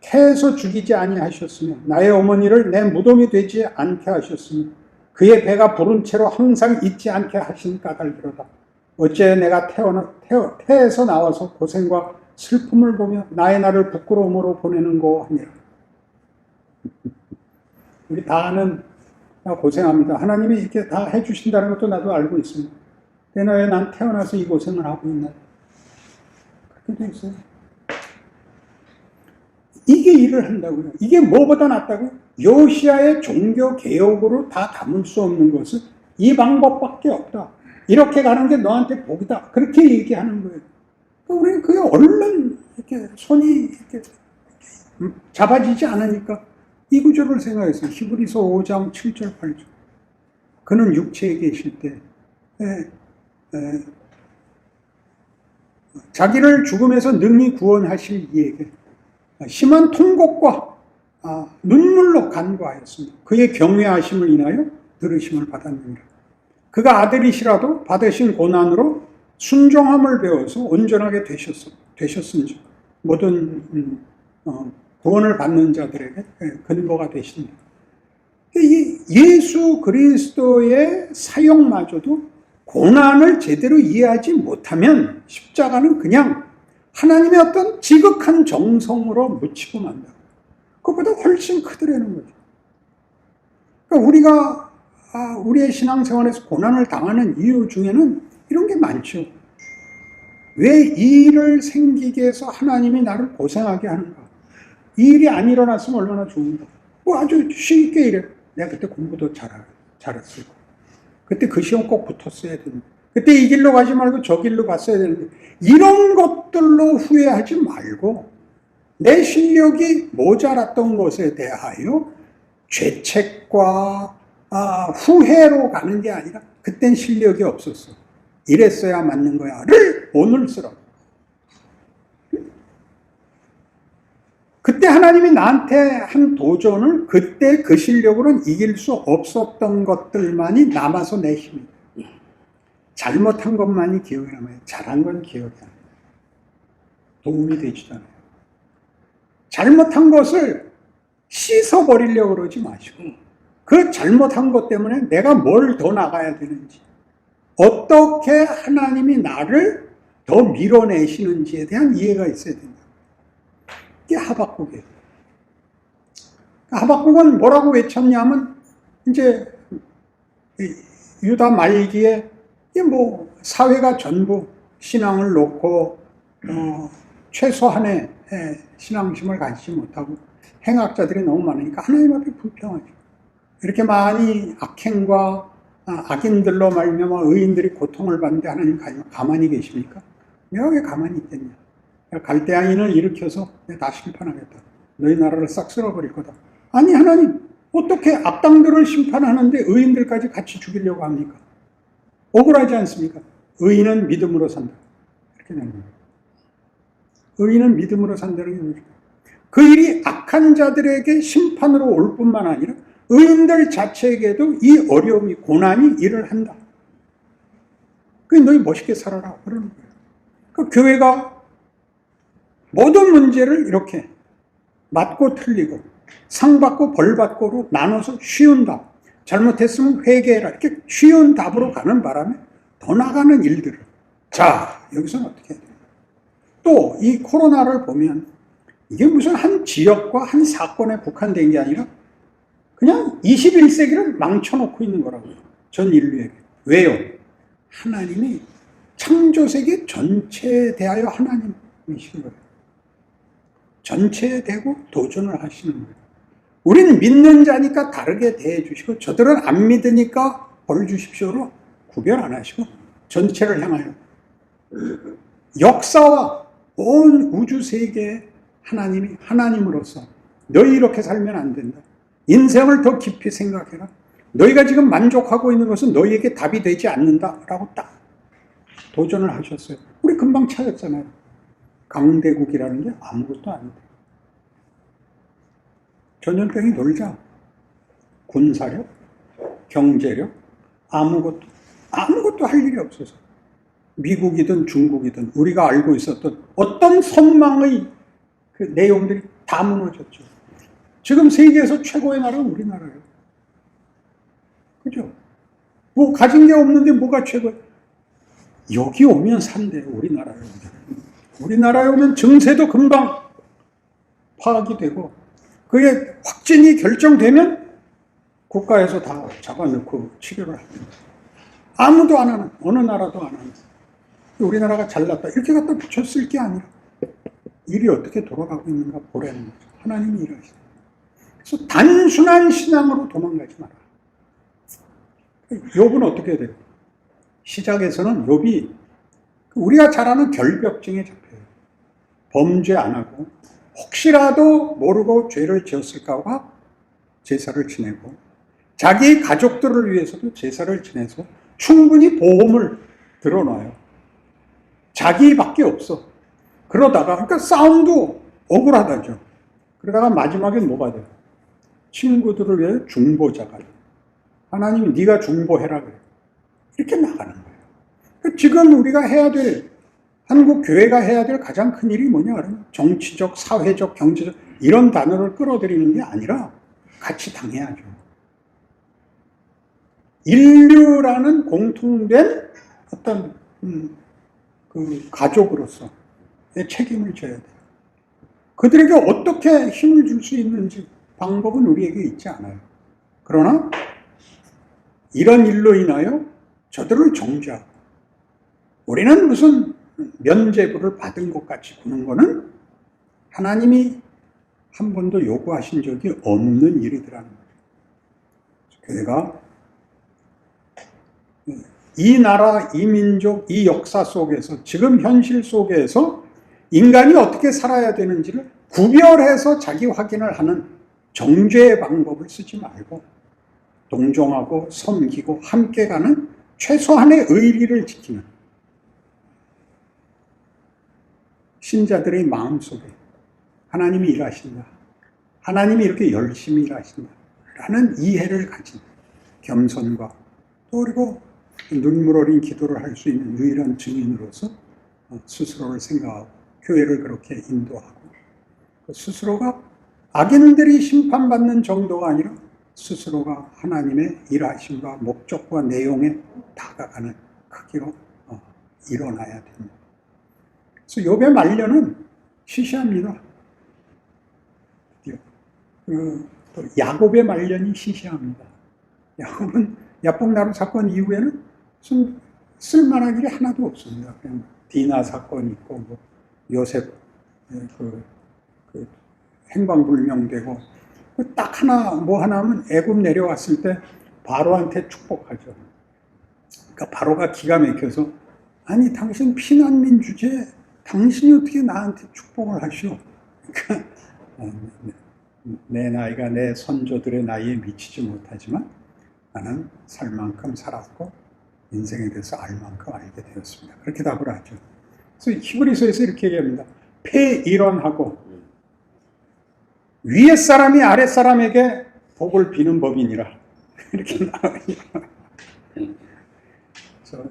태에서 죽이지 아니하셨으며 나의 어머니를 내 무덤이 되지 않게 하셨으며 그의 배가 부른 채로 항상 잊지 않게 하신 까닭이로다. 어째 내가 태에서 나와서 고생과 슬픔을 보며 나의 날을 부끄러움으로 보내는고 하니라. 우리 다 아는 고생합니다. 하나님이 이렇게 다 해주신다는 것도 나도 알고 있습니다. 근데 왜 난 태어나서 이 고생을 하고 있나? 그렇게 돼 있어요. 이게 일을 한다고요. 이게 뭐보다 낫다고요? 요시야의 종교 개혁으로 다 담을 수 없는 것은 이 방법밖에 없다. 이렇게 가는 게 너한테 복이다. 그렇게 얘기하는 거예요. 우리는 그게 얼른 이렇게 손이 이렇게 잡아지지 않으니까 이 구절을 생각했어요. 히브리서 5장 7절 8절. 그는 육체에 계실 때 자기를 죽음에서 능히 구원하실 이에게 심한 통곡과 눈물로 간구하였습니다. 그의 경외하심을 인하여 들으심을 받았느니라. 그가 아들이시라도 받으신 고난으로 순종함을 배워서 온전하게 되셨은지 모든 구원을 받는 자들에게 근거가 되신다. 예수 그리스도의 사역마저도 고난을 제대로 이해하지 못하면 십자가는 그냥 하나님의 어떤 지극한 정성으로 묻히고 만다. 그것보다 훨씬 크더라는 거죠. 그러니까 우리가 우리의 신앙생활에서 고난을 당하는 이유 중에는 이런 게 많죠. 왜 이 일을 생기게 해서 하나님이 나를 고생하게 하는가? 이 일이 안 일어났으면 얼마나 좋은가? 아주 쉽게 이래. 내가 그때 공부도 잘했을 거야. 그때 그 시험 꼭 붙었어야 되는데. 그때 이 길로 가지 말고 저 길로 갔어야 되는데. 이런 것들로 후회하지 말고 내 실력이 모자랐던 것에 대하여 죄책과 후회로 가는 게 아니라 그땐 실력이 없었어. 이랬어야 맞는 거야를 오늘 쓰라. 그때 하나님이 나한테 한 도전을 그때 그 실력으로는 이길 수 없었던 것들만이 남아서 내 힘이. 잘못한 것만이 기억이 남아요. 잘한 건 기억이 안 나요. 도움이 되지도 않아요. 잘못한 것을 씻어버리려고 그러지 마시고 그 잘못한 것 때문에 내가 뭘 더 나가야 되는지 어떻게 하나님이 나를 더 밀어내시는지에 대한 이해가 있어야 된다. 이게 하박국이에요. 하박국은 뭐라고 외쳤냐면 이제 유다 말기에 사회가 전부 신앙을 놓고 최소한의 신앙심을 가지지 못하고 행악자들이 너무 많으니까 하나님 앞에 불평하죠. 이렇게 많이 악행과 악인들로 말미암아 의인들이 고통을 받는데 하나님 가만히 계십니까? 내가 왜 가만히 있겠냐? 갈대아인을 일으켜서 내가 다 심판하겠다. 너희 나라를 싹 쓸어버릴 거다. 아니 하나님 어떻게 악당들을 심판하는데 의인들까지 같이 죽이려고 합니까? 억울하지 않습니까? 의인은 믿음으로 산다. 이렇게 되는 거예요. 의인은 믿음으로 산다는 게 뭐죠? 그 일이 악한 자들에게 심판으로 올 뿐만 아니라 의인들 자체에게도 이 어려움이 고난이 일을 한다. 그게 너희 멋있게 살아라 그러는 거예요. 그 교회가 모든 문제를 이렇게 맞고 틀리고 상받고 벌받고로 나눠서 쉬운 답, 잘못했으면 회개해라 이렇게 쉬운 답으로 가는 바람에 더 나가는 일들을. 자, 여기서는 어떻게 해야 돼요? 또 이 코로나를 보면 이게 무슨 한 지역과 한 사건에 국한된 게 아니라 그냥 21세기를 망쳐놓고 있는 거라고요. 전 인류에게. 왜요? 하나님이 창조세계 전체에 대하여 하나님이신 거예요. 전체에 대고 도전을 하시는 거예요. 우리는 믿는 자니까 다르게 대해주시고 저들은 안 믿으니까 벌 주십시오로 구별 안 하시고 전체를 향하여 역사와 온 우주세계에 하나님이 하나님으로서 너희 이렇게 살면 안 된다. 인생을 더 깊이 생각해라. 너희가 지금 만족하고 있는 것은 너희에게 답이 되지 않는다라고 딱 도전을 하셨어요. 우리 금방 찾았잖아요. 강대국이라는 게 아무것도 아닌데. 전염병이 놀자. 군사력, 경제력, 아무것도 할 일이 없어서. 미국이든 중국이든 우리가 알고 있었던 어떤 선망의 그 내용들이 다 무너졌죠. 지금 세계에서 최고의 나라는 우리나라예요. 그죠? 뭐 가진 게 없는데 뭐가 최고예요? 여기 오면 산대요. 우리나라에 오면. 우리나라에 오면 증세도 금방 파악이 되고 그게 확진이 결정되면 국가에서 다 잡아넣고 치료를 합니다. 아무도 안 하는, 어느 나라도 안 하는. 우리나라가 잘났다 이렇게 갖다 붙였을 게 아니라 일이 어떻게 돌아가고 있는가 보라는 거죠. 하나님이 일하시는. 그래서 단순한 신앙으로 도망가지 마라. 욥은 어떻게 해야 돼요? 시작에서는 욥이 우리가 잘 아는 결벽증에 잡혀요. 범죄 안 하고 혹시라도 모르고 죄를 지었을까봐 제사를 지내고 자기 가족들을 위해서도 제사를 지내서 충분히 보험을 들어놔요. 자기밖에 없어. 그러다가 그러니까 싸움도 억울하다죠. 그러다가 마지막엔 뭐가 돼요? 친구들을 위해 중보자가 돼요. 하나님이 네가 중보해라 그래요. 이렇게 나가는 거예요. 지금 우리가 해야 될 한국 교회가 해야 될 가장 큰 일이 뭐냐 그러면 정치적, 사회적, 경제적 이런 단어를 끌어들이는 게 아니라 같이 당해야죠. 인류라는 공통된 어떤 그 가족으로서 책임을 져야 돼요. 그들에게 어떻게 힘을 줄 수 있는지 방법은 우리에게 있지 않아요. 그러나 이런 일로 인하여 저들을 정죄하고 우리는 무슨 면죄부를 받은 것 같이 구는 거는 하나님이 한 번도 요구하신 적이 없는 일이더라는 거죠. 교회가 이 나라, 이 민족, 이 역사 속에서 지금 현실 속에서 인간이 어떻게 살아야 되는지를 구별해서 자기 확인을 하는 정죄의 방법을 쓰지 말고 동정하고 섬기고 함께 가는 최소한의 의리를 지키는 신자들의 마음속에 하나님이 일하신다. 하나님이 이렇게 열심히 일하신다. 라는 이해를 가진 겸손과 또 그리고 눈물 어린 기도를 할 수 있는 유일한 증인으로서 스스로를 생각하고 교회를 그렇게 인도하고 스스로가 악인들이 심판받는 정도가 아니라 스스로가 하나님의 일하심과 목적과 내용에 다가가는 크기로 일어나야 됩니다. 그래서 욥의 말년은 시시합니다. 또 야곱의 말년이 시시합니다. 야곱은 야복나루 사건 이후에는 무슨 쓸만한 일이 하나도 없습니다. 그냥 디나 사건 있고 뭐 요셉 그 행방불명되고 딱 하나 뭐 하나 하면 애굽 내려왔을 때 바로한테 축복하죠. 그러니까 바로가 기가 막혀서 아니 당신 피난민 주제에 당신이 어떻게 나한테 축복을 하시오? 그러니까 내 나이가 내 선조들의 나이에 미치지 못하지만 나는 살 만큼 살았고 인생에 대해서 알 만큼 알게 되었습니다. 그렇게 답을 하죠. 그래서 히브리서에서 이렇게 얘기합니다. 폐일원하고 위에 사람이 아래 사람에게 복을 비는 법이니라. 이렇게 나와요. 그래서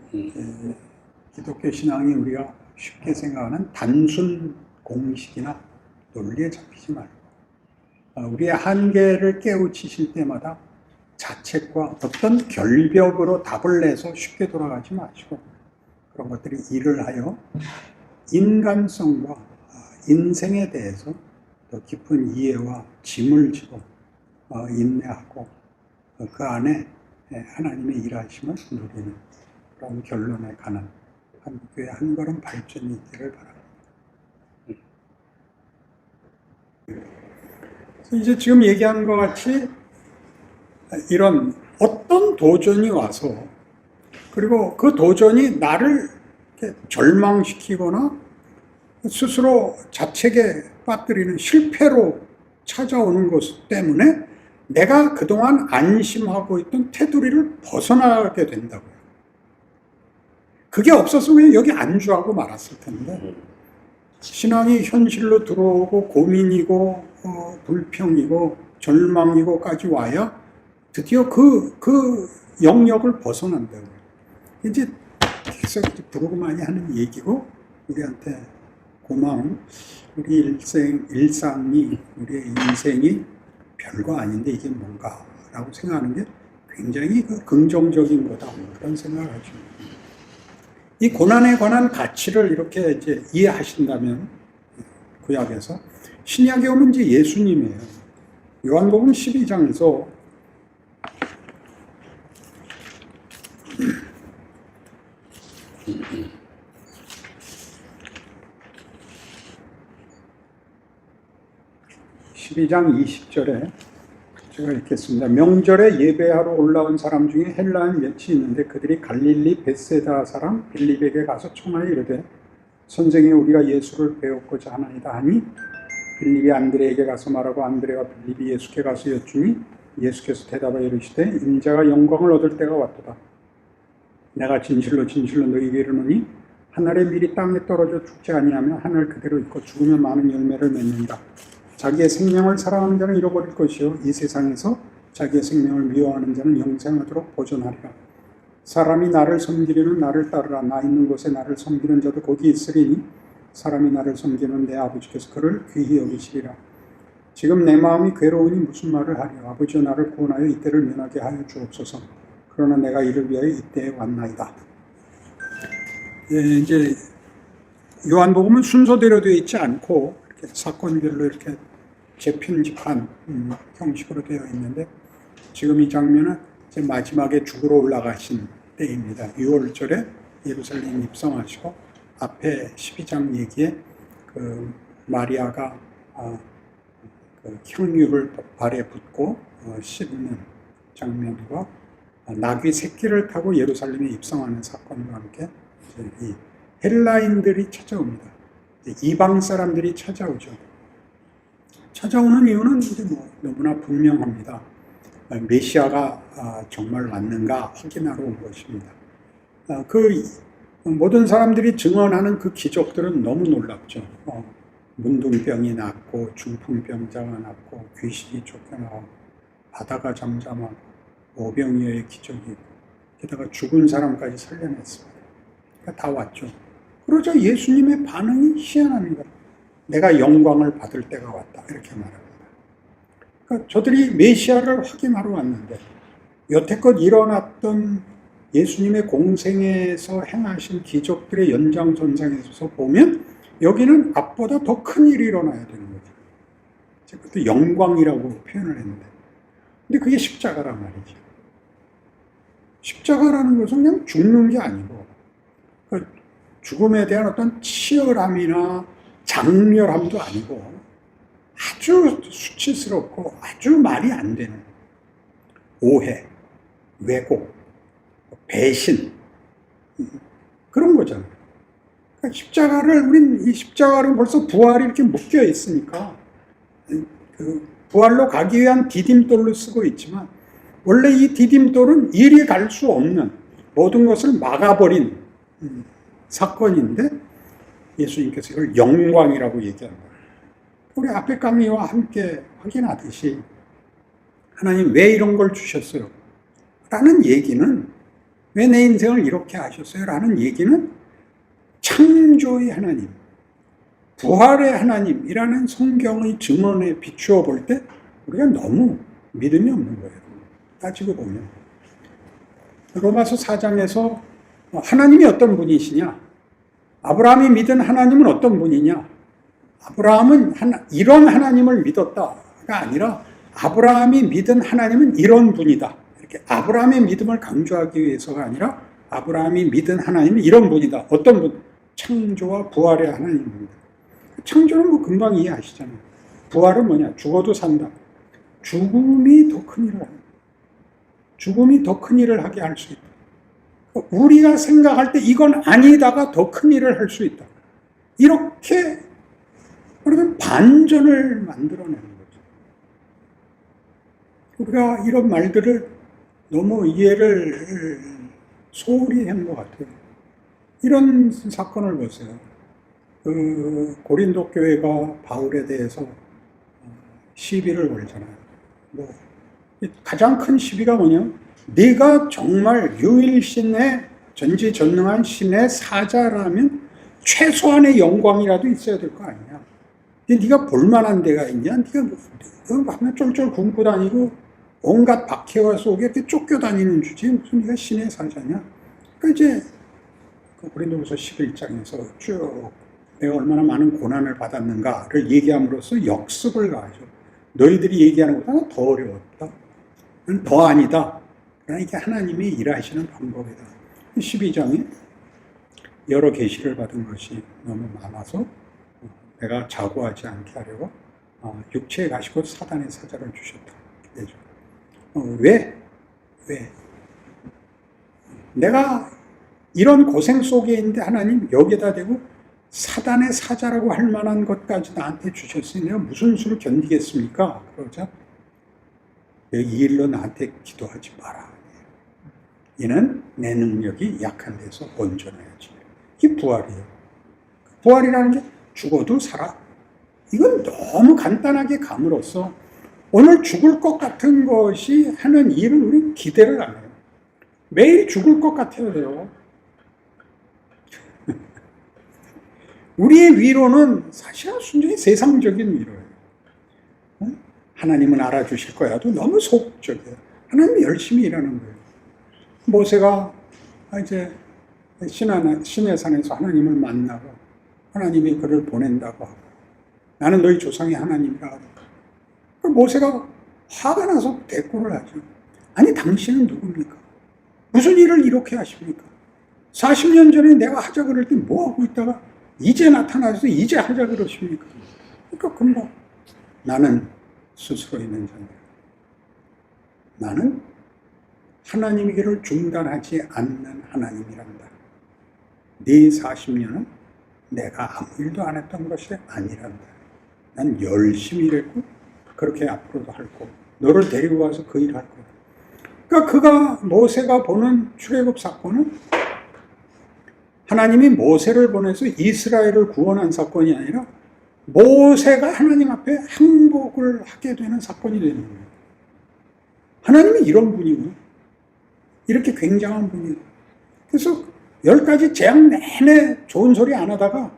기독교 신앙이 우리가 쉽게 생각하는 단순 공식이나 논리에 잡히지 말고 우리의 한계를 깨우치실 때마다 자책과 어떤 결벽으로 답을 내서 쉽게 돌아가지 마시고 그런 것들이 일을 하여 인간성과 인생에 대해서 더 깊은 이해와 짐을 지고 인내하고 그 안에 하나님의 일하심을 누리는 그런 결론에 가는 한국교회 한 걸음 발전이 있기를 바랍니다. 이제 지금 얘기한 것 같이 이런 어떤 도전이 와서 그리고 그 도전이 나를 절망시키거나 스스로 자책에 빠뜨리는 실패로 찾아오는 것 때문에 내가 그동안 안심하고 있던 테두리를 벗어나게 된다고요. 그게 없었으면 여기 안주하고 말았을 텐데 신앙이 현실로 들어오고 고민이고 불평이고 절망이고까지 와야 드디어 그 영역을 벗어난다고요. 이제 계속 부르고 많이 하는 얘기고 우리한테 고마운 우리 일상이 우리의 인생이 별거 아닌데 이게 뭔가라고 생각하는 게 굉장히 긍정적인 거다 그런 생각을 하죠. 이 고난에 관한 가치를 이렇게 이제 이해하신다면 구약에서 신약에 오면 이제 예수님이에요. 요한복음 12장에서 12장 20절에 제가 읽겠습니다. 명절에 예배하러 올라온 사람 중에 헬라인 몇이 있는데 그들이 갈릴리 벳세다 사람 빌립에게 가서 청하여 이르되 선생이 우리가 예수를 배웠고자 하나이다 하니 빌립이 안드레에게 가서 말하고 안드레와 빌립이 예수께 가서 여쭈니 예수께서 대답하여 이르시되 인자가 영광을 얻을 때가 왔도다. 내가 진실로 진실로 너희에게 이르노니 하늘의 밀이 땅에 떨어져 죽지 아니하면 하늘 그대로 있고 죽으면 많은 열매를 맺는다. 자기의 생명을 사랑하는 자는 잃어버릴 것이요 이 세상에서 자기의 생명을 미워하는 자는 영생하도록 보존하리라. 사람이 나를 섬기려는 나를 따르라. 나 있는 곳에 나를 섬기는 자도 거기 있으리니 사람이 나를 섬기는 내 아버지께서 그를 귀히 여기시리라. 지금 내 마음이 괴로우니 무슨 말을 하리요. 아버지여 나를 구원하여 이때를 면하게 하여 주옵소서. 그러나 내가 이를 위하여 이때에 왔나이다. 이제 요한복음은 순서대로 되어 있지 않고 이렇게 사건별로 이렇게 재편집한 형식으로 되어 있는데 지금 이 장면은 이제 마지막에 죽으러 올라가신 때입니다. 6월절에 예루살렘 입성하시고 앞에 12장 얘기에 그 마리아가 그 향유를 발에 붓고 씹는 장면과 나귀 새끼를 타고 예루살렘에 입성하는 사건과 함께 이 헬라인들이 찾아옵니다. 이방 사람들이 찾아오죠. 찾아오는 이유는 이제 너무나 분명합니다. 메시아가 정말 왔는가 확인하러 온 것입니다. 그 모든 사람들이 증언하는 그 기적들은 너무 놀랍죠. 문둥병이 낫고 중풍병자가 낫고 귀신이 쫓겨나고 바다가 잠잠하고 오병이어의 기적이 게다가 죽은 사람까지 살려냈습니다. 그러니까 다 왔죠. 그러자 예수님의 반응이 희한합니다. 내가 영광을 받을 때가 왔다 이렇게 말합니다. 그러니까 저들이 메시아를 확인하러 왔는데 여태껏 일어났던 예수님의 공생에서 행하신 기적들의 연장선상에서 보면 여기는 앞보다 더 큰 일이 일어나야 되는 거죠. 그것도 영광이라고 표현을 했는데 근데 그게 십자가란 말이죠. 십자가라는 것은 그냥 죽는 게 아니고 죽음에 대한 어떤 치열함이나 장렬함도 아니고 아주 수치스럽고 아주 말이 안 되는 오해, 왜곡, 배신 그런 거잖아요. 그러니까 십자가를 우린 이 십자가를 벌써 부활이 이렇게 묶여 있으니까 그 부활로 가기 위한 디딤돌로 쓰고 있지만 원래 이 디딤돌은 이리 갈 수 없는 모든 것을 막아버린 사건인데 예수님께서 이걸 영광이라고 얘기하는 거예요. 우리 앞에 강의와 함께 확인하듯이 하나님 왜 이런 걸 주셨어요? 라는 얘기는 왜 내 인생을 이렇게 하셨어요? 라는 얘기는 창조의 하나님, 부활의 하나님이라는 성경의 증언에 비추어 볼 때 우리가 너무 믿음이 없는 거예요. 따지고 보면. 로마서 4장에서 하나님이 어떤 분이시냐? 아브라함이 믿은 하나님은 어떤 분이냐? 아브라함은 이런 하나님을 믿었다가 아니라 아브라함이 믿은 하나님은 이런 분이다. 이렇게 아브라함의 믿음을 강조하기 위해서가 아니라 아브라함이 믿은 하나님은 이런 분이다. 어떤 분? 창조와 부활의 하나님입니다. 창조는 뭐 금방 이해하시잖아요. 부활은 뭐냐? 죽어도 산다. 죽음이 더 큰 일을 합니다. 죽음이 더 큰 일을 하게 할 수 있다. 우리가 생각할 때 이건 아니다가 더 큰 일을 할 수 있다. 이렇게 우리는 반전을 만들어내는 거죠. 우리가 이런 말들을 너무 이해를 소홀히 한 것 같아요. 이런 사건을 보세요. 고린도 교회가 바울에 대해서 시비를 걸잖아요. 가장 큰 시비가 뭐냐면 네가 정말 유일신의 전지전능한 신의 사자라면 최소한의 영광이라도 있어야 될 거 아니냐. 네가 볼만한 데가 있냐? 네가 하면 쫄쫄 굶고 다니고 온갖 박해와 속에 이렇게 쫓겨 다니는 주지 무슨 네가 신의 사자냐? 그러니까 이제 고린도후서 11장에서 쭉 내가 얼마나 많은 고난을 받았는가를 얘기함으로써 역습을 가하죠. 너희들이 얘기하는 것보다 더 어려웠다. 더 아니다. 그러나 이게 하나님이 일하시는 방법이다. 12장에 여러 계시를 받은 것이 너무 많아서 내가 자고하지 않게 하려고 육체에 가시고 사단의 사자를 주셨다. 왜? 내가 이런 고생 속에 있는데 하나님 여기에다 대고 사단의 사자라고 할 만한 것까지 나한테 주셨으니 내가 무슨 수를 견디겠습니까? 그러자 이 일로 나한테 기도하지 마라. 이는 내 능력이 약한 데서 온전해야지. 이게 부활이에요. 부활이라는 게 죽어도 살아. 이건 너무 간단하게 감으로써 오늘 죽을 것 같은 것이 하는 일을 우리는 기대를 안 해요. 매일 죽을 것 같아요. 우리의 위로는 사실은 순전히 세상적인 위로예요. 하나님은 알아주실 거야도 너무 소극적이에요. 하나님이 열심히 일하는 거예요. 모세가 이제 신의 산에서 하나님을 만나고 하나님이 그를 보낸다고 하고 나는 너희 조상의 하나님이라 하고 모세가 화가 나서 대꾸를 하죠. 아니 당신은 누굽니까? 무슨 일을 이렇게 하십니까? 40년 전에 내가 하자 그럴 때 뭐하고 있다가 이제 나타나서 이제 하자 그러십니까? 그러니까 금방 나는 스스로 있는 자입니다. 나는 하나님의 길을 중단하지 않는 하나님이란다. 네 40년은 내가 아무 일도 안 했던 것이 아니란다. 난 열심히 일했고 그렇게 앞으로도 할 거고 너를 데리고 가서 그 일을 할 거다. 그러니까 모세가 보는 출애굽 사건은 하나님이 모세를 보내서 이스라엘을 구원한 사건이 아니라 모세가 하나님 앞에 항복을 하게 되는 사건이 되는 거예요. 하나님이 이런 분이고 이렇게 굉장한 분이고 그래서 10가지 재앙 내내 좋은 소리 안 하다가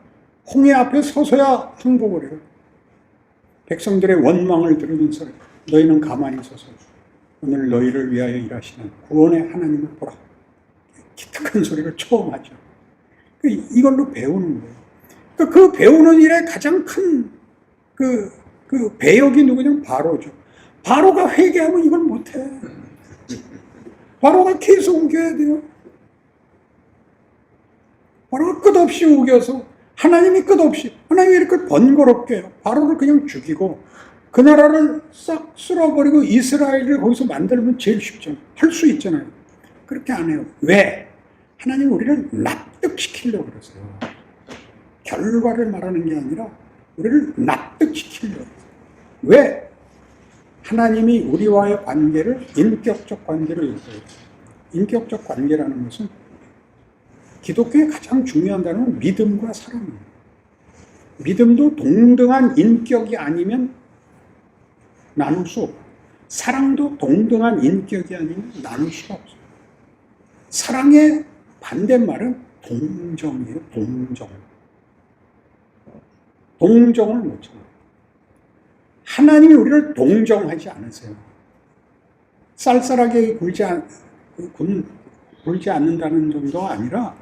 홍해 앞에 서서야 항복을 해요. 백성들의 원망을 들으면서 너희는 가만히 서서 오늘 너희를 위하여 일하시는 구원의 하나님을 보라. 기특한 소리를 처음 하죠. 이걸로 배우는 거예요. 그 배우는 일에 가장 큰 그 배역이 누구냐면 바로죠. 바로가 회개하면 이걸 못해. 바로가 계속 우겨야 돼요. 바로가 끝없이 우겨서 하나님이 끝없이 하나님이 이렇게 번거롭게 바로를 그냥 죽이고 그 나라를 싹 쓸어버리고 이스라엘을 거기서 만들면 제일 쉽잖아요. 할 수 있잖아요. 그렇게 안 해요. 왜? 하나님 우리를 납득시키려고 그러세요. 결과를 말하는 게 아니라 우리를 납득시키려고. 왜? 하나님이 우리와의 관계를 인격적 관계로 요구해요. 인격적 관계라는 것은 기독교의 가장 중요한 단어는 믿음과 사랑이에요. 믿음도 동등한 인격이 아니면 나눌 수 없고 사랑도 동등한 인격이 아니면 나눌 수가 없어요. 사랑의 반대말은 동정이에요. 동정을 못 참아요. 하나님이 우리를 동정하지 않으세요. 쌀쌀하게 굴지 않는다는 정도가 아니라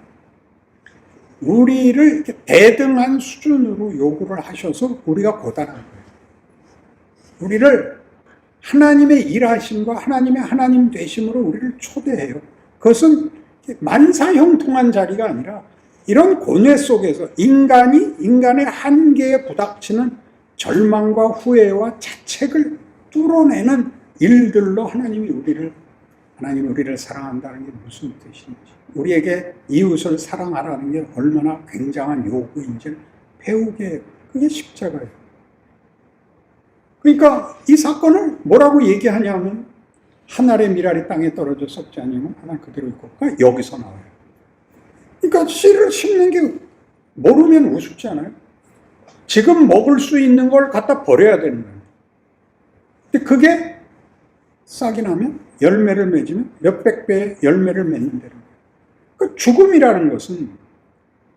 우리를 이렇게 대등한 수준으로 요구를 하셔서 우리가 고단한 거예요. 우리를 하나님의 일하심과 하나님의 하나님 되심으로 우리를 초대해요. 그것은 만사형통한 자리가 아니라 이런 고뇌 속에서 인간이 인간의 한계에 부닥치는 절망과 후회와 자책을 뚫어내는 일들로 하나님이 우리를 사랑한다는 게 무슨 뜻인지, 우리에게 이웃을 사랑하라는 게 얼마나 굉장한 요구인지를 배우게 해요. 그게 십자가예요. 그러니까 이 사건을 뭐라고 얘기하냐면 하늘의 미랄이 땅에 떨어져 썩지 아니면 하나 그대로 있고, 그러니까 여기서 나와요. 그러니까 씨를 심는 게 모르면 우습지 않아요? 지금 먹을 수 있는 걸 갖다 버려야 되는 거예요. 근데 그게 싹이 나면 열매를 맺으면 몇백 배의 열매를 맺는 대로. 그 죽음이라는 것은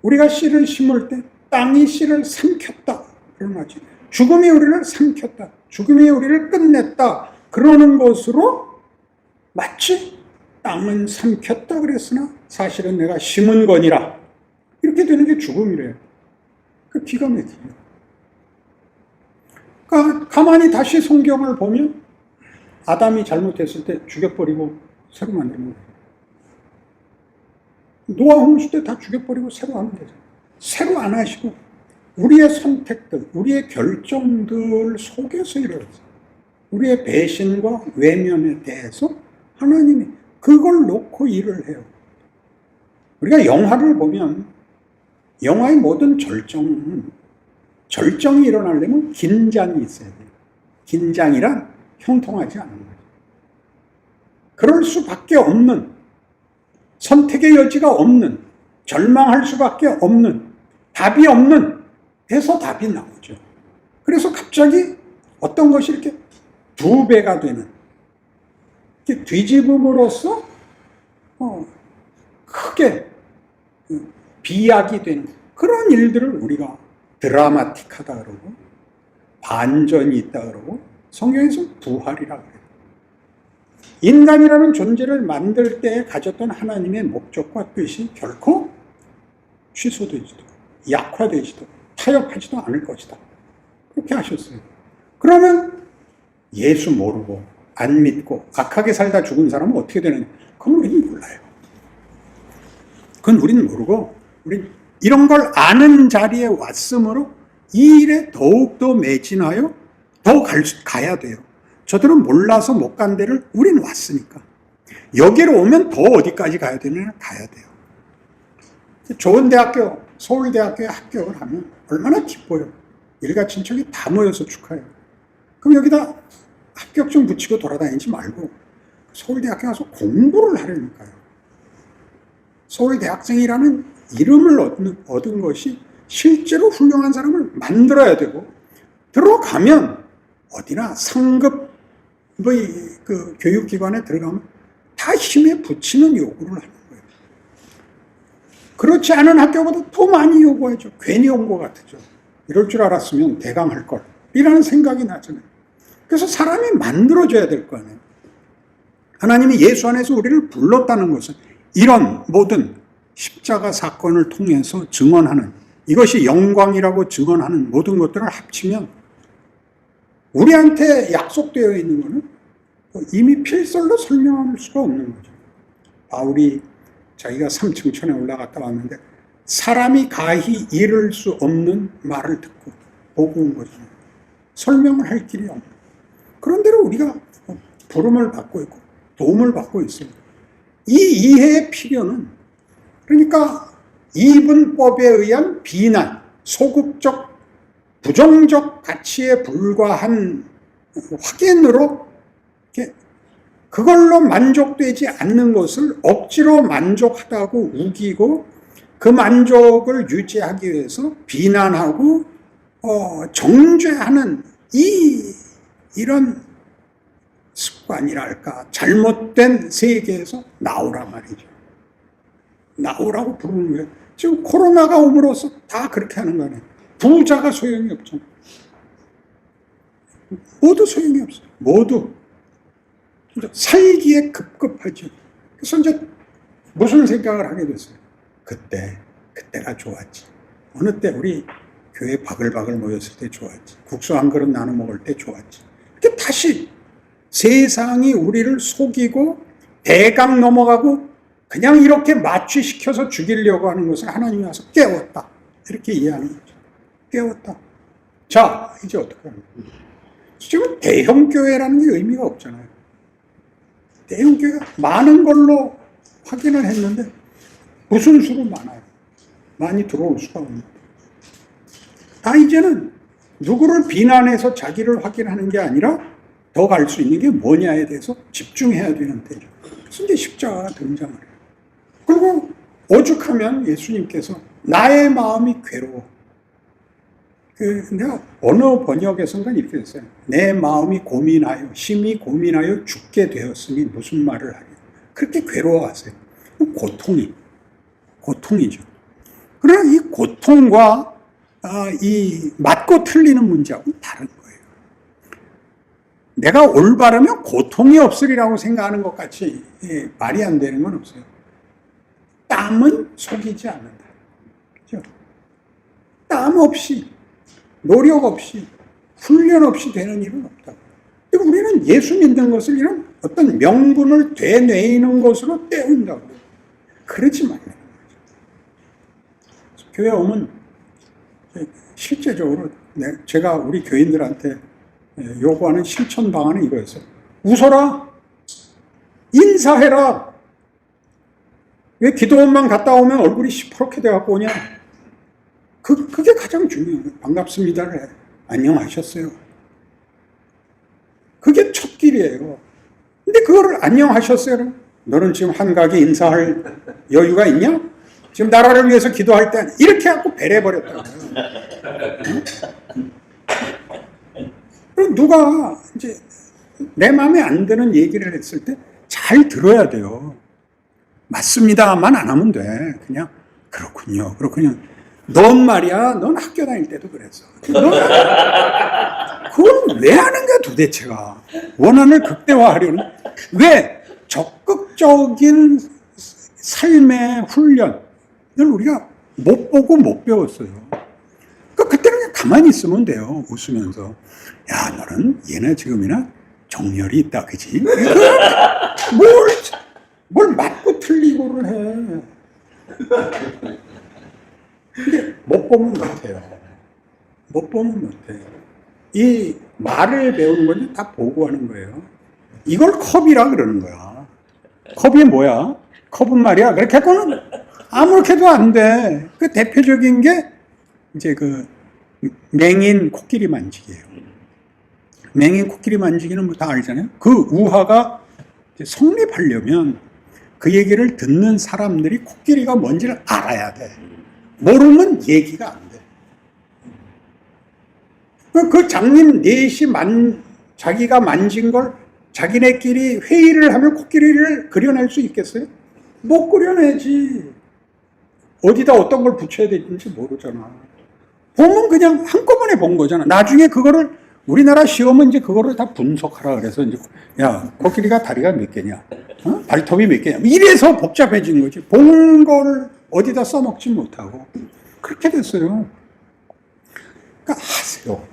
우리가 씨를 심을 때 땅이 씨를 삼켰다 그런 거지. 죽음이 우리를 삼켰다, 죽음이 우리를 끝냈다 그러는 것으로, 마치 땅은 삼켰다 그랬으나 사실은 내가 심은 거니라 이렇게 되는 게 죽음이래요. 그 기가 막히죠. 그러니까 가만히 다시 성경을 보면 아담이 잘못했을 때 죽여버리고 새로 만드는 거예요. 노아 홍수 때 다 죽여버리고 새로 하면 되죠. 새로 안 하시고 우리의 선택들, 우리의 결정들 속에서 이루어져요. 우리의 배신과 외면에 대해서 하나님이 그걸 놓고 일을 해요. 우리가 영화를 보면 영화의 모든 절정이 일어나려면 긴장이 있어야 돼요. 긴장이란 형통하지 않은 거죠. 그럴 수밖에 없는, 선택의 여지가 없는, 절망할 수밖에 없는, 답이 없는 데서 답이 나오죠. 그래서 갑자기 어떤 것이 이렇게 두 배가 되는, 이렇게 뒤집음으로써 크게 비약이 되는 그런 일들을 우리가 드라마틱하다 그러고 반전이 있다 그러고 성경에서 부활이라 그래요. 인간이라는 존재를 만들 때 가졌던 하나님의 목적과 뜻이 결코 취소되지도 약화되지도 타협하지도 않을 것이다. 그렇게 하셨어요. 그러면 예수 모르고 안 믿고 악하게 살다 죽은 사람은 어떻게 되느냐? 그건 우리는 몰라요. 그건 우리는 모르고, 우린 이런 걸 아는 자리에 왔으므로 이 일에 더욱더 매진하여 더 가야 돼요. 저들은 몰라서 못 간 데를 우린 왔으니까. 여기로 오면 더 어디까지 가야 되느냐? 가야 돼요. 좋은 대학교, 서울대학교에 합격을 하면 얼마나 기뻐요. 일가 친척이 다 모여서 축하해요. 그럼 여기다 합격증 붙이고 돌아다니지 말고 서울대학교 가서 공부를 하려니까요. 서울대학생이라는 이름을 얻은 것이 실제로 훌륭한 사람을 만들어야 되고, 들어가면 어디나 상급 그 교육기관에 들어가면 다 힘에 붙이는 요구를 하는 거예요. 그렇지 않은 학교보다 더 많이 요구하죠. 괜히 온 것 같죠. 이럴 줄 알았으면 대강 할 걸, 이라는 생각이 나잖아요. 그래서 사람이 만들어줘야 될 거 아니에요. 하나님이 예수 안에서 우리를 불렀다는 것은 이런 모든 십자가 사건을 통해서 증언하는, 이것이 영광이라고 증언하는 모든 것들을 합치면 우리한테 약속되어 있는 것은 이미 필설로 설명할 수가 없는 거죠. 바울이 자기가 3층천에 올라갔다 왔는데 사람이 가히 이를 수 없는 말을 듣고 보고 온 거죠. 설명을 할 길이 없는. 그런데로 우리가 부름을 받고 있고 도움을 받고 있습니다. 이 이해의 필요는, 그러니까 이분법에 의한 비난, 소극적, 부정적 가치에 불과한 확인으로 그걸로 만족되지 않는 것을 억지로 만족하다고 우기고 그 만족을 유지하기 위해서 비난하고 정죄하는 이런 습관이랄까, 잘못된 세계에서 나오라 말이죠. 나오라고 부르는 거예요. 지금 코로나가 옴으로써 다 그렇게 하는 거예요. 부자가 소용이 없잖아요. 모두 소용이 없어요. 모두. 살기에 급급하죠. 그래서 이제 무슨 생각을 하게 됐어요. 그때가 좋았지. 어느 때 우리 교회 바글바글 모였을 때 좋았지. 국수 한 그릇 나눠 먹을 때 좋았지. 이렇게 다시 세상이 우리를 속이고 대강 넘어가고 그냥 이렇게 마취시켜서 죽이려고 하는 것을 하나님이 와서 깨웠다. 이렇게 이해하는 거죠. 깨웠다. 자, 이제 어떻게 합니까? 지금 대형교회라는 게 의미가 없잖아요. 대형교회가 많은 걸로 확인을 했는데 무슨 수로 많아요. 많이 들어올 수가 없는 거예요. 다 이제는 누구를 비난해서 자기를 확인하는 게 아니라 더 갈 수 있는 게 뭐냐에 대해서 집중해야 되는 때죠. 그래서 이제 십자가가 등장을 해요. 그리고 오죽하면 예수님께서 나의 마음이 괴로워. 내가 어느 번역에선가 이렇게 했어요. 내 마음이 고민하여 심히 고민하여 죽게 되었으니 무슨 말을 하려. 그렇게 괴로워하세요. 고통이죠. 그러나 이 고통과 이 맞고 틀리는 문제하고는 다른 거예요. 내가 올바르면 고통이 없으리라고 생각하는 것 같이 말이 안 되는 건 없어요. 땀은 속이지 않는다. 그렇죠? 땀 없이, 노력 없이, 훈련 없이 되는 일은 없다고. 근데 우리는 예수 믿는 것을 이런 어떤 명분을 되뇌이는 것으로 때운다고. 그러지 말라는 거죠. 교회 오면 실제적으로 제가 우리 교인들한테 요구하는 실천 방안은 이거였어요. 웃어라. 인사해라. 왜 기도원만 갔다 오면 얼굴이 시퍼렇게 돼갖고 오냐? 그게 가장 중요해요. 반갑습니다를 해. 안녕하셨어요. 그게 첫 길이에요. 근데 그거를 안녕하셨어요. 너는 지금 한가하게 인사할 여유가 있냐? 지금 나라를 위해서 기도할 때 이렇게 하고 배려버렸다고요. 그럼 누가 이제 내 마음에 안 드는 얘기를 했을 때 잘 들어야 돼요. 맞습니다만 안 하면 돼. 그냥 그렇군요. 넌 말이야. 넌 학교 다닐 때도 그랬어. 그걸 왜 하는 거야 도대체가. 원한을 극대화하려는. 왜? 적극적인 삶의 훈련을 우리가 못 보고 못 배웠어요. 그때는 그냥 가만히 있으면 돼요. 웃으면서. 야, 너는 얘네 지금이나 정열이 있다, 그지? 뭘 맞고 틀리고를 해. 근데 못 보면 못해요. 못 보면 못해요. 이 말을 배우는 건 다 보고 하는 거예요. 이걸 컵이라 그러는 거야. 컵이 뭐야? 컵은 말이야. 그렇게 하고는 아무렇게도 안 돼. 그 대표적인 게 이제 그 맹인 코끼리 만지기예요. 맹인 코끼리 만지기는 뭐 다 알잖아요. 그 우화가 성립하려면 그 얘기를 듣는 사람들이 코끼리가 뭔지를 알아야 돼. 모르면 얘기가 안 돼. 그 장님 넷이 자기가 만진 걸 자기네끼리 회의를 하면 코끼리를 그려낼 수 있겠어요? 못 그려내지. 어디다 어떤 걸 붙여야 되는지 모르잖아. 보면 그냥 한꺼번에 본 거잖아. 나중에 그거를 우리나라 시험은 이제 그거를 다 분석하라 그래서 이제 야, 코끼리가 다리가 몇 개냐? 발톱이 몇 개냐? 이래서 복잡해진 거지. 본 걸 어디다 써먹지 못하고 그렇게 됐어요. 그러니까 하세요.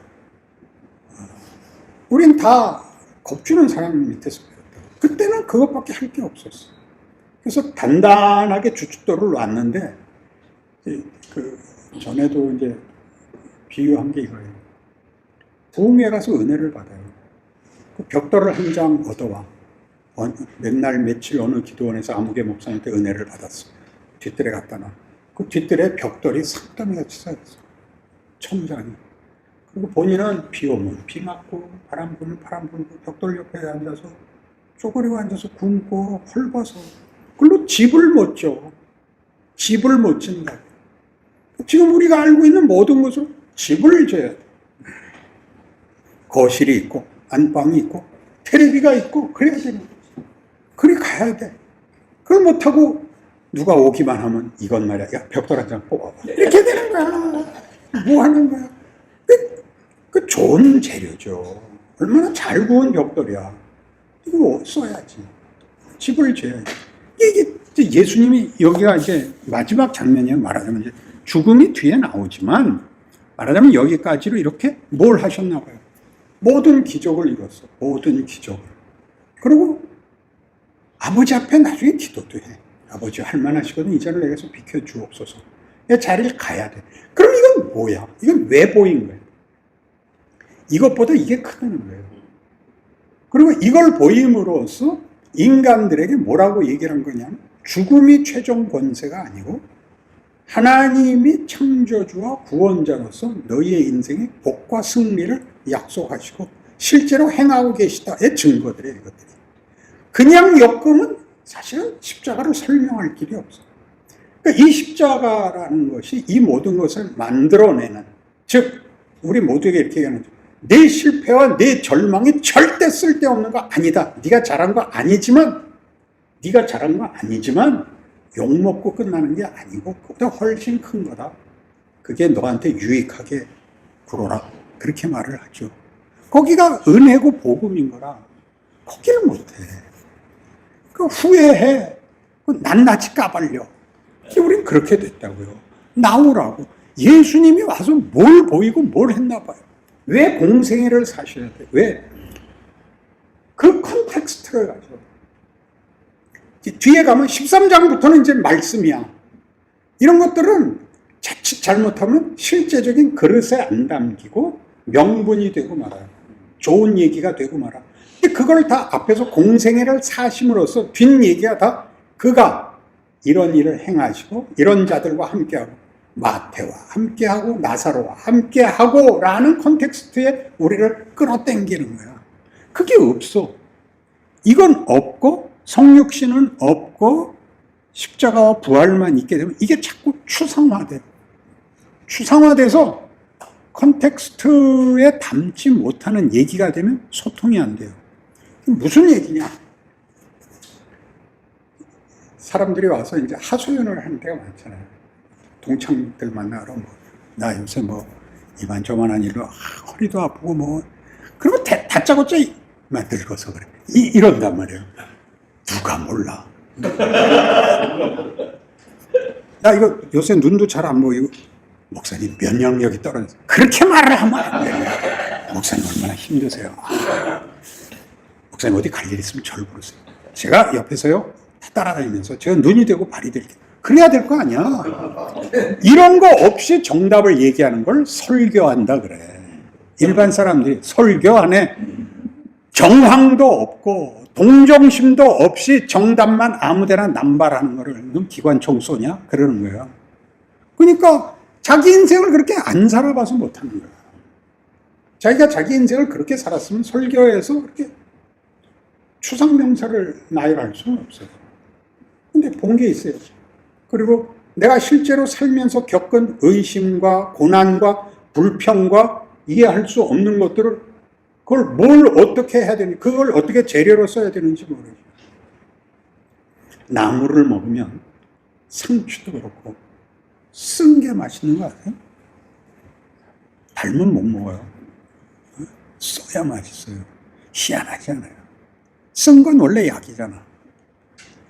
우린 다 겁주는 사람 밑에서 배웠다. 그때는 그것밖에 할 게 없었어. 그래서 단단하게 주춧돌을 놨는데 그 전에도 이제 비유한 게 이거예요. 부흥회 가서 은혜를 받아요. 그 벽돌을 한 장 얻어와. 맨날 며칠 어느 기도원에서 아무개 목사님한테 은혜를 받았어. 뒷뜰에 갖다 놔. 그 뒷뜰에 벽돌이 상더미같이 쌓였어. 천장이. 그리고 본인은 비 오면 비 맞고 바람 불면 바람 불고 벽돌 옆에 앉아서 쪼그리고 앉아서 굶고 헐벗어. 그걸로 집을 못 져. 집을 못 진다. 지금 우리가 알고 있는 모든 것으로 집을 져야 돼. 거실이 있고 안방이 있고 텔레비가 있고 그래야 되는 거지. 그래 가야 돼. 그걸 못하고 누가 오기만 하면 이건 말이야. 야, 벽돌 한 장 뽑아봐. 이렇게 되는 거야. 뭐 하는 거야. 그 좋은 재료죠. 얼마나 잘 구운 벽돌이야. 이거 써야지. 집을 지어야지. 이게 예수님이 여기가 이제 마지막 장면이에요. 말하자면 이제 죽음이 뒤에 나오지만 말하자면 여기까지로 이렇게 뭘 하셨나 봐요. 모든 기적을 이뤘어. 모든 기적을. 그리고 아버지 앞에 나중에 기도도 해. 아버지 할만하시거든. 이 자를 내게서 비켜주옵소서. 자리를 가야 돼. 그럼 이건 뭐야? 이건 왜 보인 거예요? 이것보다 이게 크다는 거예요. 그리고 이걸 보임으로써 인간들에게 뭐라고 얘기를 한 거냐면 죽음이 최종 권세가 아니고 하나님이 창조주와 구원자로서 너희의 인생의 복과 승리를 약속하시고 실제로 행하고 계시다의 증거들이에요. 이것들이. 그냥 엮으면 사실은 십자가를 설명할 길이 없어요. 그러니까 이 십자가라는 것이 이 모든 것을 만들어내는, 즉 우리 모두에게 이렇게 얘기하는 거죠. 내 실패와 내 절망이 절대 쓸데없는 거 아니다. 네가 잘한 거 아니지만 욕먹고 끝나는 게 아니고 그보다 훨씬 큰 거다. 그게 너한테 유익하게 굴어라. 그렇게 말을 하죠. 거기가 은혜고 복음인 거라 거기를 못해. 그 후회해. 낱낱이 까발려. 우린 그렇게 됐다고요. 나오라고. 예수님이 와서 뭘 보이고 뭘 했나 봐요. 왜 공생애를 사셔야 돼? 왜? 그 컨텍스트를 가지고. 뒤에 가면 13장부터는 이제 말씀이야. 이런 것들은 자칫 잘못하면 실제적인 그릇에 안 담기고 명분이 되고 말아요. 좋은 얘기가 되고 말아. 근데 그걸 다 앞에서 공생애를 사심으로써 뒷얘기가 다 그가 이런 일을 행하시고 이런 자들과 함께하고 마태와 함께하고 나사로와 함께하고 라는 컨텍스트에 우리를 끌어당기는 거야. 그게 없어. 이건 없고 성육신은 없고 십자가와 부활만 있게 되면 이게 자꾸 추상화돼. 추상화돼서 컨텍스트에 담지 못하는 얘기가 되면 소통이 안 돼요. 무슨 얘기냐? 사람들이 와서 이제 하소연을 하는 데가 많잖아요. 동창들 만나러 나 요새 이만저만한 일로 허리도 아프고 그러면 다짜고짜 늙어서 그래. 이런단 말이에요. 누가 몰라. 나 이거 요새 눈도 잘 안 보이고 목사님 면역력이 떨어져서 그렇게 말을 하면 안 돼요. 목사님 얼마나 힘드세요. 목사님 어디 갈 일 있으면 저를 부르세요. 제가 옆에서요 따라다니면서 제가 눈이 되고 발이 될게요. 그래야 될 거 아니야. 이런 거 없이 정답을 얘기하는 걸 설교한다 그래. 일반 사람들이 설교 안에 정황도 없고 동정심도 없이 정답만 아무데나 남발하는 거를 넌 기관총 쏘냐? 그러는 거예요. 그러니까 자기 인생을 그렇게 안 살아봐서 못하는 거야. 자기가 자기 인생을 그렇게 살았으면 설교에서 그렇게 추상명사를 나열할 수는 없어요. 근데 본 게 있어야지. 그리고 내가 실제로 살면서 겪은 의심과 고난과 불평과 이해할 수 없는 것들을 그걸 뭘 어떻게 해야 되는지, 그걸 어떻게 재료로 써야 되는지 모르죠. 나무를 먹으면 상추도 그렇고 쓴 게 맛있는 거 아세요? 달면 못 먹어요. 써야 맛있어요. 희한하지 않아요. 쓴 건 원래 약이잖아.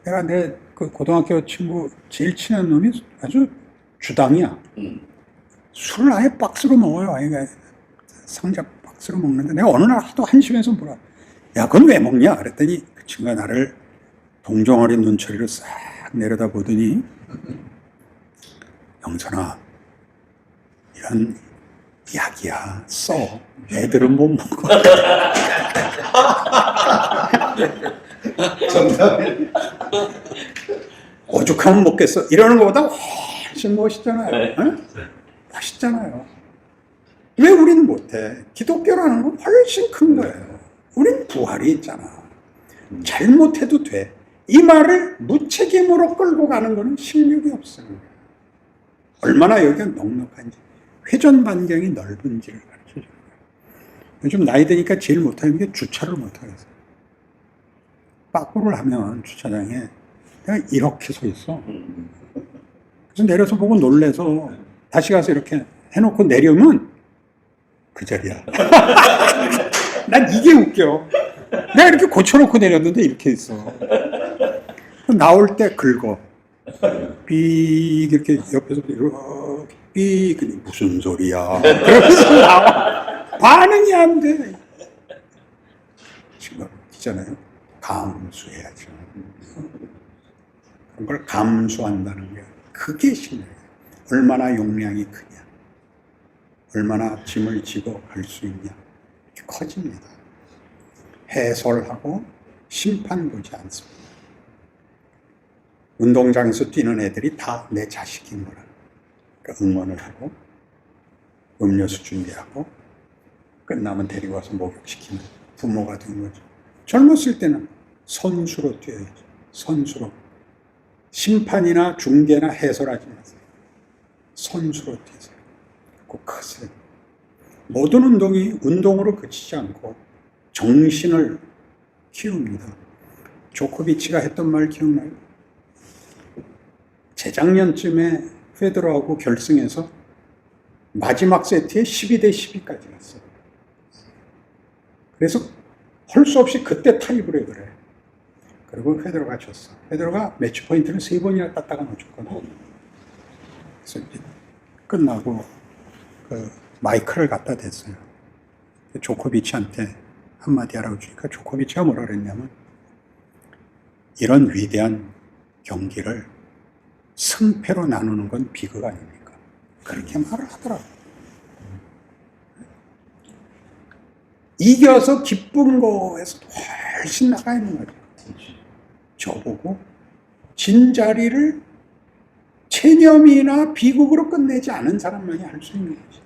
내가 내 그 고등학교 친구 제일 친한 놈이 아주 주당이야. 술을 아예 박스로 먹어요. 아이가 상자 박스로 먹는데 내가 어느 날 하도 한심해서 뭐라 야 그건 왜 먹냐 그랬더니 그 친구가 나를 동정 어린 눈초리로 싹 내려다 보더니 영선아 이런 약이야 써 애들은 못 먹어. 정답이 오죽하면 먹겠어 이러는 것보다 훨씬 멋있잖아요. 네? 멋있잖아요. 왜 우리는 못해? 기독교라는 건 훨씬 큰 거예요. 우린 부활이 있잖아. 잘못해도 돼. 이 말을 무책임으로 끌고 가는 거는 실력이 없어요. 얼마나 여기가 넉넉한지, 회전 반경이 넓은지를 가르쳐줘요. 요즘 나이 드니까 제일 못하는 게 주차를 못하겠어요. 빠꾸를 하면 주차장에 내가 이렇게 서 있어. 그래서 내려서 보고 놀래서 다시 가서 이렇게 해놓고 내려면 그 자리야. 난 이게 웃겨. 내가 이렇게 고쳐놓고 내렸는데 이렇게 있어. 나올 때 긁어. 삐 이렇게 옆에서 이렇게 삐 그냥 무슨 소리야. 그러면서 나와. 반응이 안 돼. 지금 있잖아요. 감수해야죠. 그런 걸 감수한다는 거야. 그게 신뢰예요. 얼마나 용량이 크냐. 얼마나 짐을 지고 갈 수 있냐. 이렇게 커집니다. 해설하고 심판 보지 않습니다. 운동장에서 뛰는 애들이 다 내 자식인 거라. 그러니까 응원을 하고 음료수 준비하고 끝나면 데리고 와서 목욕시키는 부모가 된 거죠. 젊었을 때는 선수로 뛰어야죠. 선수로. 심판이나 중계나 해설하지 마세요. 선수로 뛰세요. 꼭 크세요. 모든 운동이 운동으로 그치지 않고 정신을 키웁니다. 조코비치가 했던 말 기억나요? 재작년쯤에 페데러하고 결승에서 마지막 세트에 12대 12까지 갔어요. 그래서 할 수 없이 그때 타이브레이크를 해. 그리고 페데러가 졌어. 페데러가 매치 포인트를 3번이나 땄다가 놓쳤거든. 그래서 이제 끝나고 그 마이크를 갖다 댔어요. 조코비치한테 한마디 하라고 주니까 조코비치가 뭐라 그랬냐면 이런 위대한 경기를 승패로 나누는 건 비극 아닙니까? 그렇게 말을 하더라고요. 이겨서 기쁜 거에서 훨씬 나가 있는 거죠. 저보고 진 자리를 체념이나 비극으로 끝내지 않은 사람만이 할 수 있는 거지.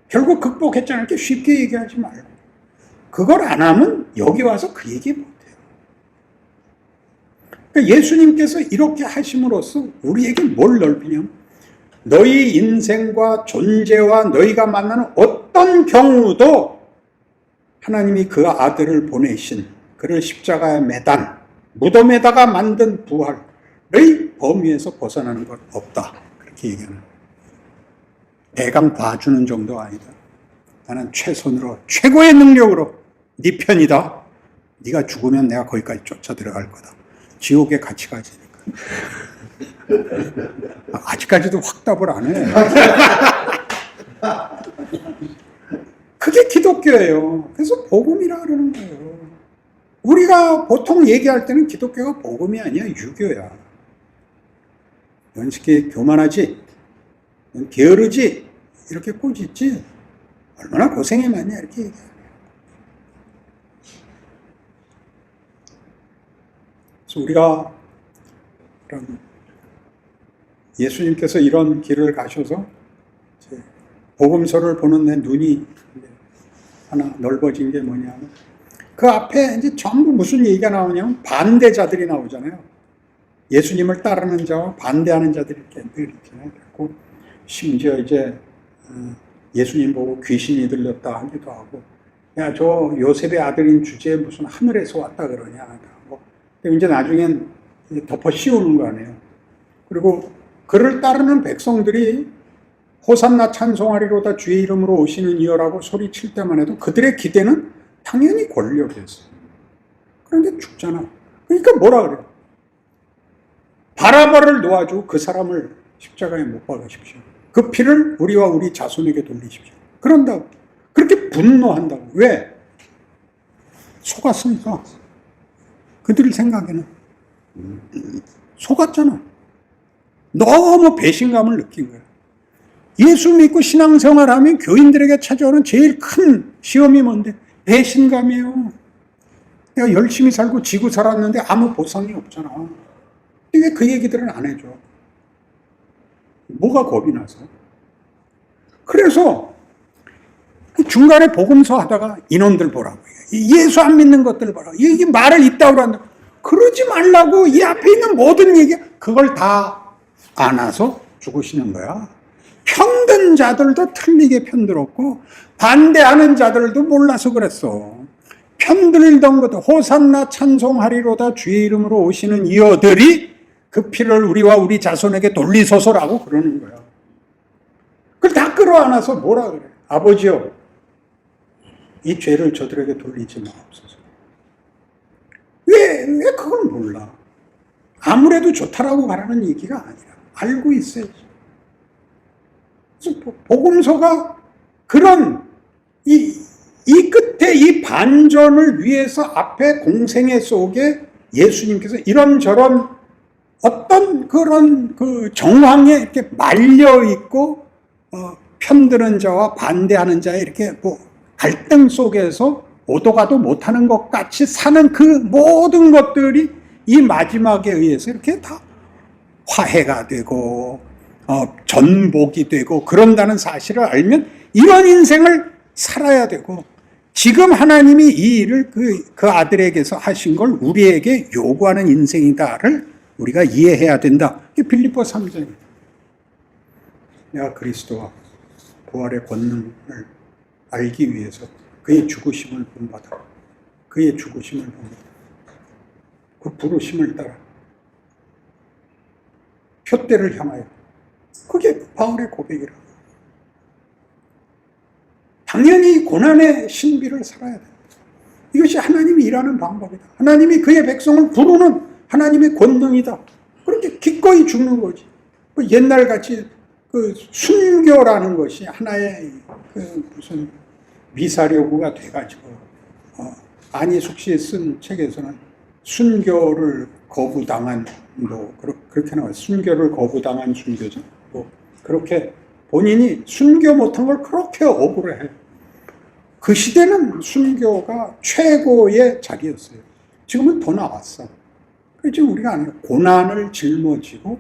결국 극복했잖아요. 이렇게 쉽게 얘기하지 말고. 그걸 안 하면 여기 와서 그 얘기 못해요. 그러니까 예수님께서 이렇게 하심으로써 우리에게 뭘 넓히냐면 너희 인생과 존재와 너희가 만나는 어떤 경우도 하나님이 그 아들을 보내신 그를 십자가에 매단 무덤에다가 만든 부활의 범위에서 벗어나는 것 없다. 그렇게 얘기하는 거예요. 대강 봐주는 정도 아니다. 나는 최선으로 최고의 능력으로 네 편이다. 네가 죽으면 내가 거기까지 쫓아 들어갈 거다. 지옥에 같이 가지니까. 아직까지도 확답을 안 해. 그게 기독교예요. 그래서 복음이라 그러는 거예요. 우리가 보통 얘기할 때는 기독교가 복음이 아니야, 유교야. 넌 쉽게 교만하지? 넌 게으르지? 이렇게 꾸짖지? 얼마나 고생이 많냐, 이렇게 얘기해요. 그래서 우리가 이런 예수님께서 이런 길을 가셔서 복음서를 보는 내 눈이 하나 넓어진 게 뭐냐면 그 앞에 이제 전부 무슨 얘기가 나오냐면 반대자들이 나오잖아요. 예수님을 따르는 자와 반대하는 자들이 이렇게 늘 있잖아요. 그리고 심지어 이제 예수님 보고 귀신이 들렸다 하기도 하고, 야, 저 요셉의 아들인 주제에 무슨 하늘에서 왔다 그러냐 하고, 근데 이제 나중엔 덮어 씌우는 거 아니에요. 그리고 그를 따르는 백성들이 호산나 찬송하리로다 주의 이름으로 오시는 이여라고 소리칠 때만 해도 그들의 기대는 당연히 권력이었어요. 그런데 죽잖아. 그러니까 뭐라 그래요? 바라바를 놓아주고 그 사람을 십자가에 못 박으십시오. 그 피를 우리와 우리 자손에게 돌리십시오. 그런다고. 그렇게 분노한다고. 왜? 속았으니까. 그들 생각에는. 속았잖아. 너무 배신감을 느낀 거예요. 예수 믿고 신앙생활하면 교인들에게 찾아오는 제일 큰 시험이 뭔데? 배신감이에요. 내가 열심히 살고 지고 살았는데 아무 보상이 없잖아. 왜 그 얘기들은 안 해줘? 뭐가 겁이 나서? 그래서 중간에 복음서 하다가 인원들 보라고 해요. 예수 안 믿는 것들 보라고. 이게 말을 이따위로 한다. 그러지 말라고. 이 앞에 있는 모든 얘기 그걸 다 안아서 죽으시는 거야. 편든 자들도 틀리게 편들었고 반대하는 자들도 몰라서 그랬어. 편들던 것도 호산나 찬송하리로다 주의 이름으로 오시는 이어들이 그 피를 우리와 우리 자손에게 돌리소서라고 그러는 거야. 그걸 다 끌어안아서 뭐라 그래? 아버지요, 이 죄를 저들에게 돌리지 마옵소서. 왜 그걸 몰라? 아무래도 좋다라고 말하는 얘기가 아니라 알고 있어야지. 그래서 복음서가 그런 이 끝에 이 반전을 위해서 앞에 공생애 속에 예수님께서 이런저런 어떤 그런 그 정황에 이렇게 말려 있고 편드는 자와 반대하는 자의 이렇게 뭐 갈등 속에서 오도 가도 못하는 것 같이 사는 그 모든 것들이 이 마지막에 의해서 이렇게 다 화해가 되고 전복이 되고 그런다는 사실을 알면 이런 인생을 살아야 되고, 지금 하나님이 이 일을 그 아들에게서 하신 걸 우리에게 요구하는 인생이다를 우리가 이해해야 된다. 이게 빌립보 3장입니다. 내가 그리스도와 부활의 권능을 알기 위해서 그의 죽으심을 본받아. 그의 죽으심을 본받아. 그 부르심을 따라 표대를 향하여. 그게 바울의 고백이라. 당연히 고난의 신비를 살아야 된다. 이것이 하나님이 일하는 방법이다. 하나님이 그의 백성을 부르는 하나님의 권능이다. 그렇게 기꺼이 죽는 거지. 옛날같이 그 순교라는 것이 하나의 그 무슨 미사려구가 돼가지고 안희숙 씨 쓴 책에서는 순교를 거부당한 뭐 그렇게 나와요. 순교를 거부당한 순교자. 뭐 그렇게 본인이 순교 못한 걸 그렇게 억울해해. 그 시대는 순교가 최고의 자리였어요. 지금은 더 나왔어. 지금 우리가 아니라 고난을 짊어지고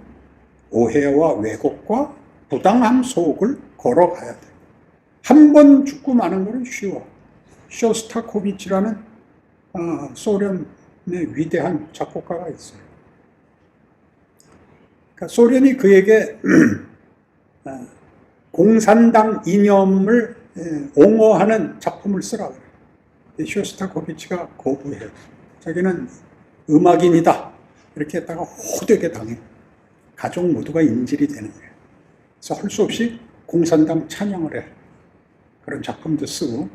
오해와 왜곡과 부당함 속을 걸어가야 돼. 한 번 죽고 마는 것은 쉬워. 쇼스타코비치라는 소련의 위대한 작곡가가 있어요. 그러니까 소련이 그에게 공산당 이념을 옹호하는 작품을 쓰라 그래요. 쇼스타코비치가 거부해요. 자기는 음악인이다. 이렇게 했다가 호되게 당해요. 가족 모두가 인질이 되는 거예요. 그래서 할 수 없이 공산당 찬양을 해. 그런 작품도 쓰고.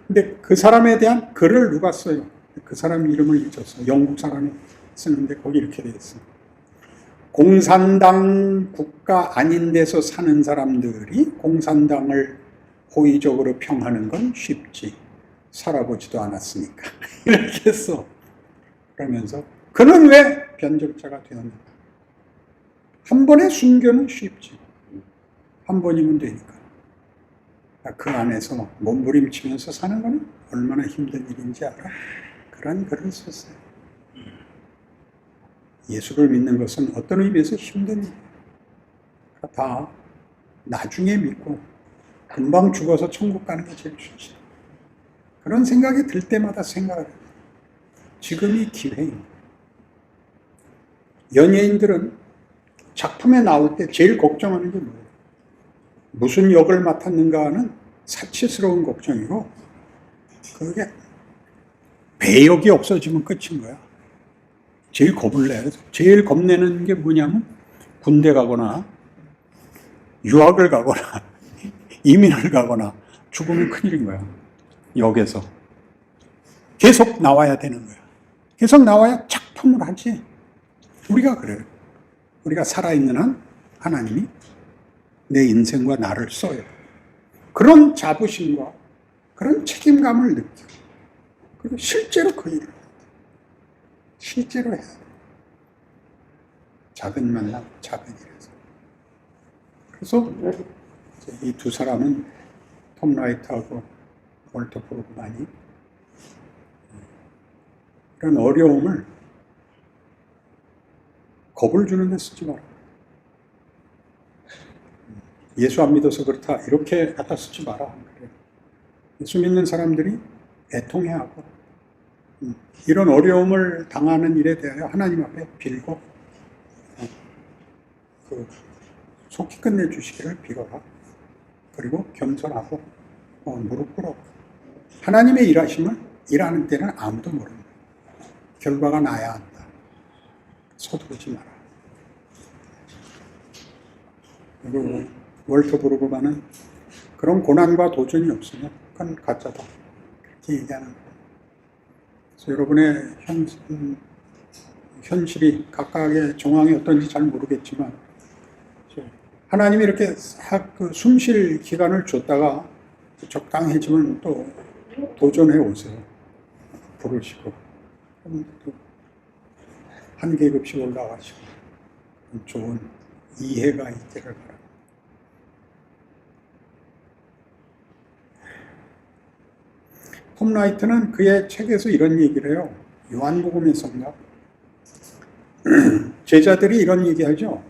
근데 그 사람에 대한 글을 누가 써요? 그 사람 이름을 잊었어. 영국 사람이 쓰는데 거기 이렇게 돼 있어. 공산당 국가 아닌 데서 사는 사람들이 공산당을 호의적으로 평하는 건 쉽지. 살아보지도 않았으니까. 이렇게 써. 그러면서 그는 왜 변절자가 되었는가? 한 번의 순교는 쉽지. 한 번이면 되니까. 그 안에서 몸부림치면서 사는 거는 얼마나 힘든 일인지 알아? 그런 글을 썼어요. 예수를 믿는 것은 어떤 의미에서 힘든 일이에요. 다 나중에 믿고 금방 죽어서 천국 가는 게 제일 좋지. 그런 생각이 들 때마다 생각을 해요. 지금이 기회입니다. 연예인들은 작품에 나올 때 제일 걱정하는 게 뭐예요? 무슨 역을 맡았는가 하는 사치스러운 걱정이고, 그게 배역이 없어지면 끝인 거야. 제일 겁을 내요. 제일 겁내는 게 뭐냐면 군대 가거나 유학을 가거나 이민을 가거나 죽으면 큰일인 거야. 역에서 계속 나와야 되는 거야. 계속 나와야 작품을 하지. 우리가 그래요. 우리가 살아있는 한 하나님이 내 인생과 나를 써요. 그런 자부심과 그런 책임감을 느끼고, 그리고 실제로 그 일을 실제로 해야 돼. 작은 만남, 작은 일에서. 그래서 이 두 사람은 톰 라이트하고 월터 브루그만이 이런 어려움을 겁을 주는 데 쓰지 마라. 예수 안 믿어서 그렇다 이렇게 갖다 쓰지 마라. 예수 믿는 사람들이 애통해하고 이런 어려움을 당하는 일에 대하여 하나님 앞에 빌고 속히 끝내주시기를 빌어라. 그리고 겸손하고 무릎 꿇어. 하나님의 일하심을 일하는 때는 아무도 모릅니다. 결과가 나야 한다. 서두르지 마라. 그리고 월터 브루그만은 그런 고난과 도전이 없으면 그건 가짜다. 이렇게 얘기하는 거예요. 그래서 여러분의 현실이 각각의 정황이 어떤지 잘 모르겠지만 하나님이 이렇게 숨 쉴 기간을 줬다가 적당해지면 또 도전해 오세요. 부르시고 또 한 계급씩 올라가시고 좋은 이해가 있기를 바랍니다. 톰 라이트는 그의 책에서 이런 얘기를 해요. 요한복음에서인가? 제자들이 이런 얘기하죠.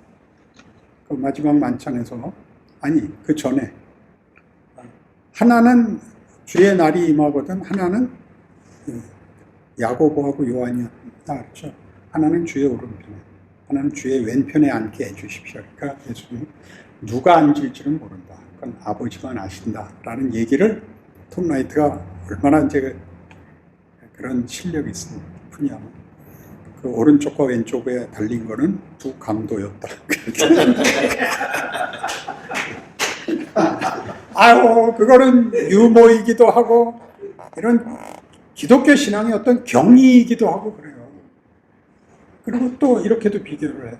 그 마지막 만찬에서 아니 그 전에 하나는 주의 날이 임하거든 하나는 야고보하고 요한이었다 그렇죠. 하나는 주의 오른편에 하나는 주의 왼편에 앉게 해주십시오. 그러니까 예수님 누가 앉을지는 모른다. 그건 아버지만 아신다라는 얘기를 톰 라이트가 얼마나 이제 그런 실력이 있는 분이냐면 그 오른쪽과 왼쪽에 달린 거는 두 강도였다. 아유, 그거는 유머이기도 하고 이런 기독교 신앙의 어떤 경이이기도 하고 그래요. 그리고 또 이렇게도 비교를 해.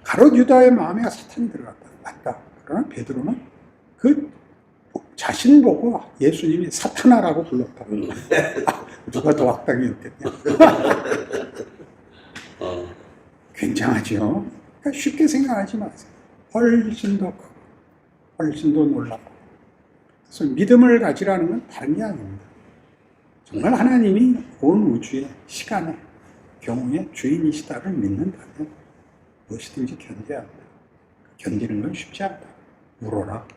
가롯 유다의 마음에 사탄이 들어갔다. 맞다. 그러나 베드로는 그 자신 보고 예수님이 사탄아라고 불렀다. 누가 더 악당이었겠냐. 굉장하죠. 그러니까 쉽게 생각하지 마세요. 훨씬 더 크고 훨씬 더 놀랍고. 그래서 믿음을 가지라는 건 다른 게 아닙니다. 정말 하나님이 온 우주의 시간의 경우의 주인이시다를 믿는다면 무엇이든지 견뎌야 한다. 견디는 건 쉽지 않다. 물어라.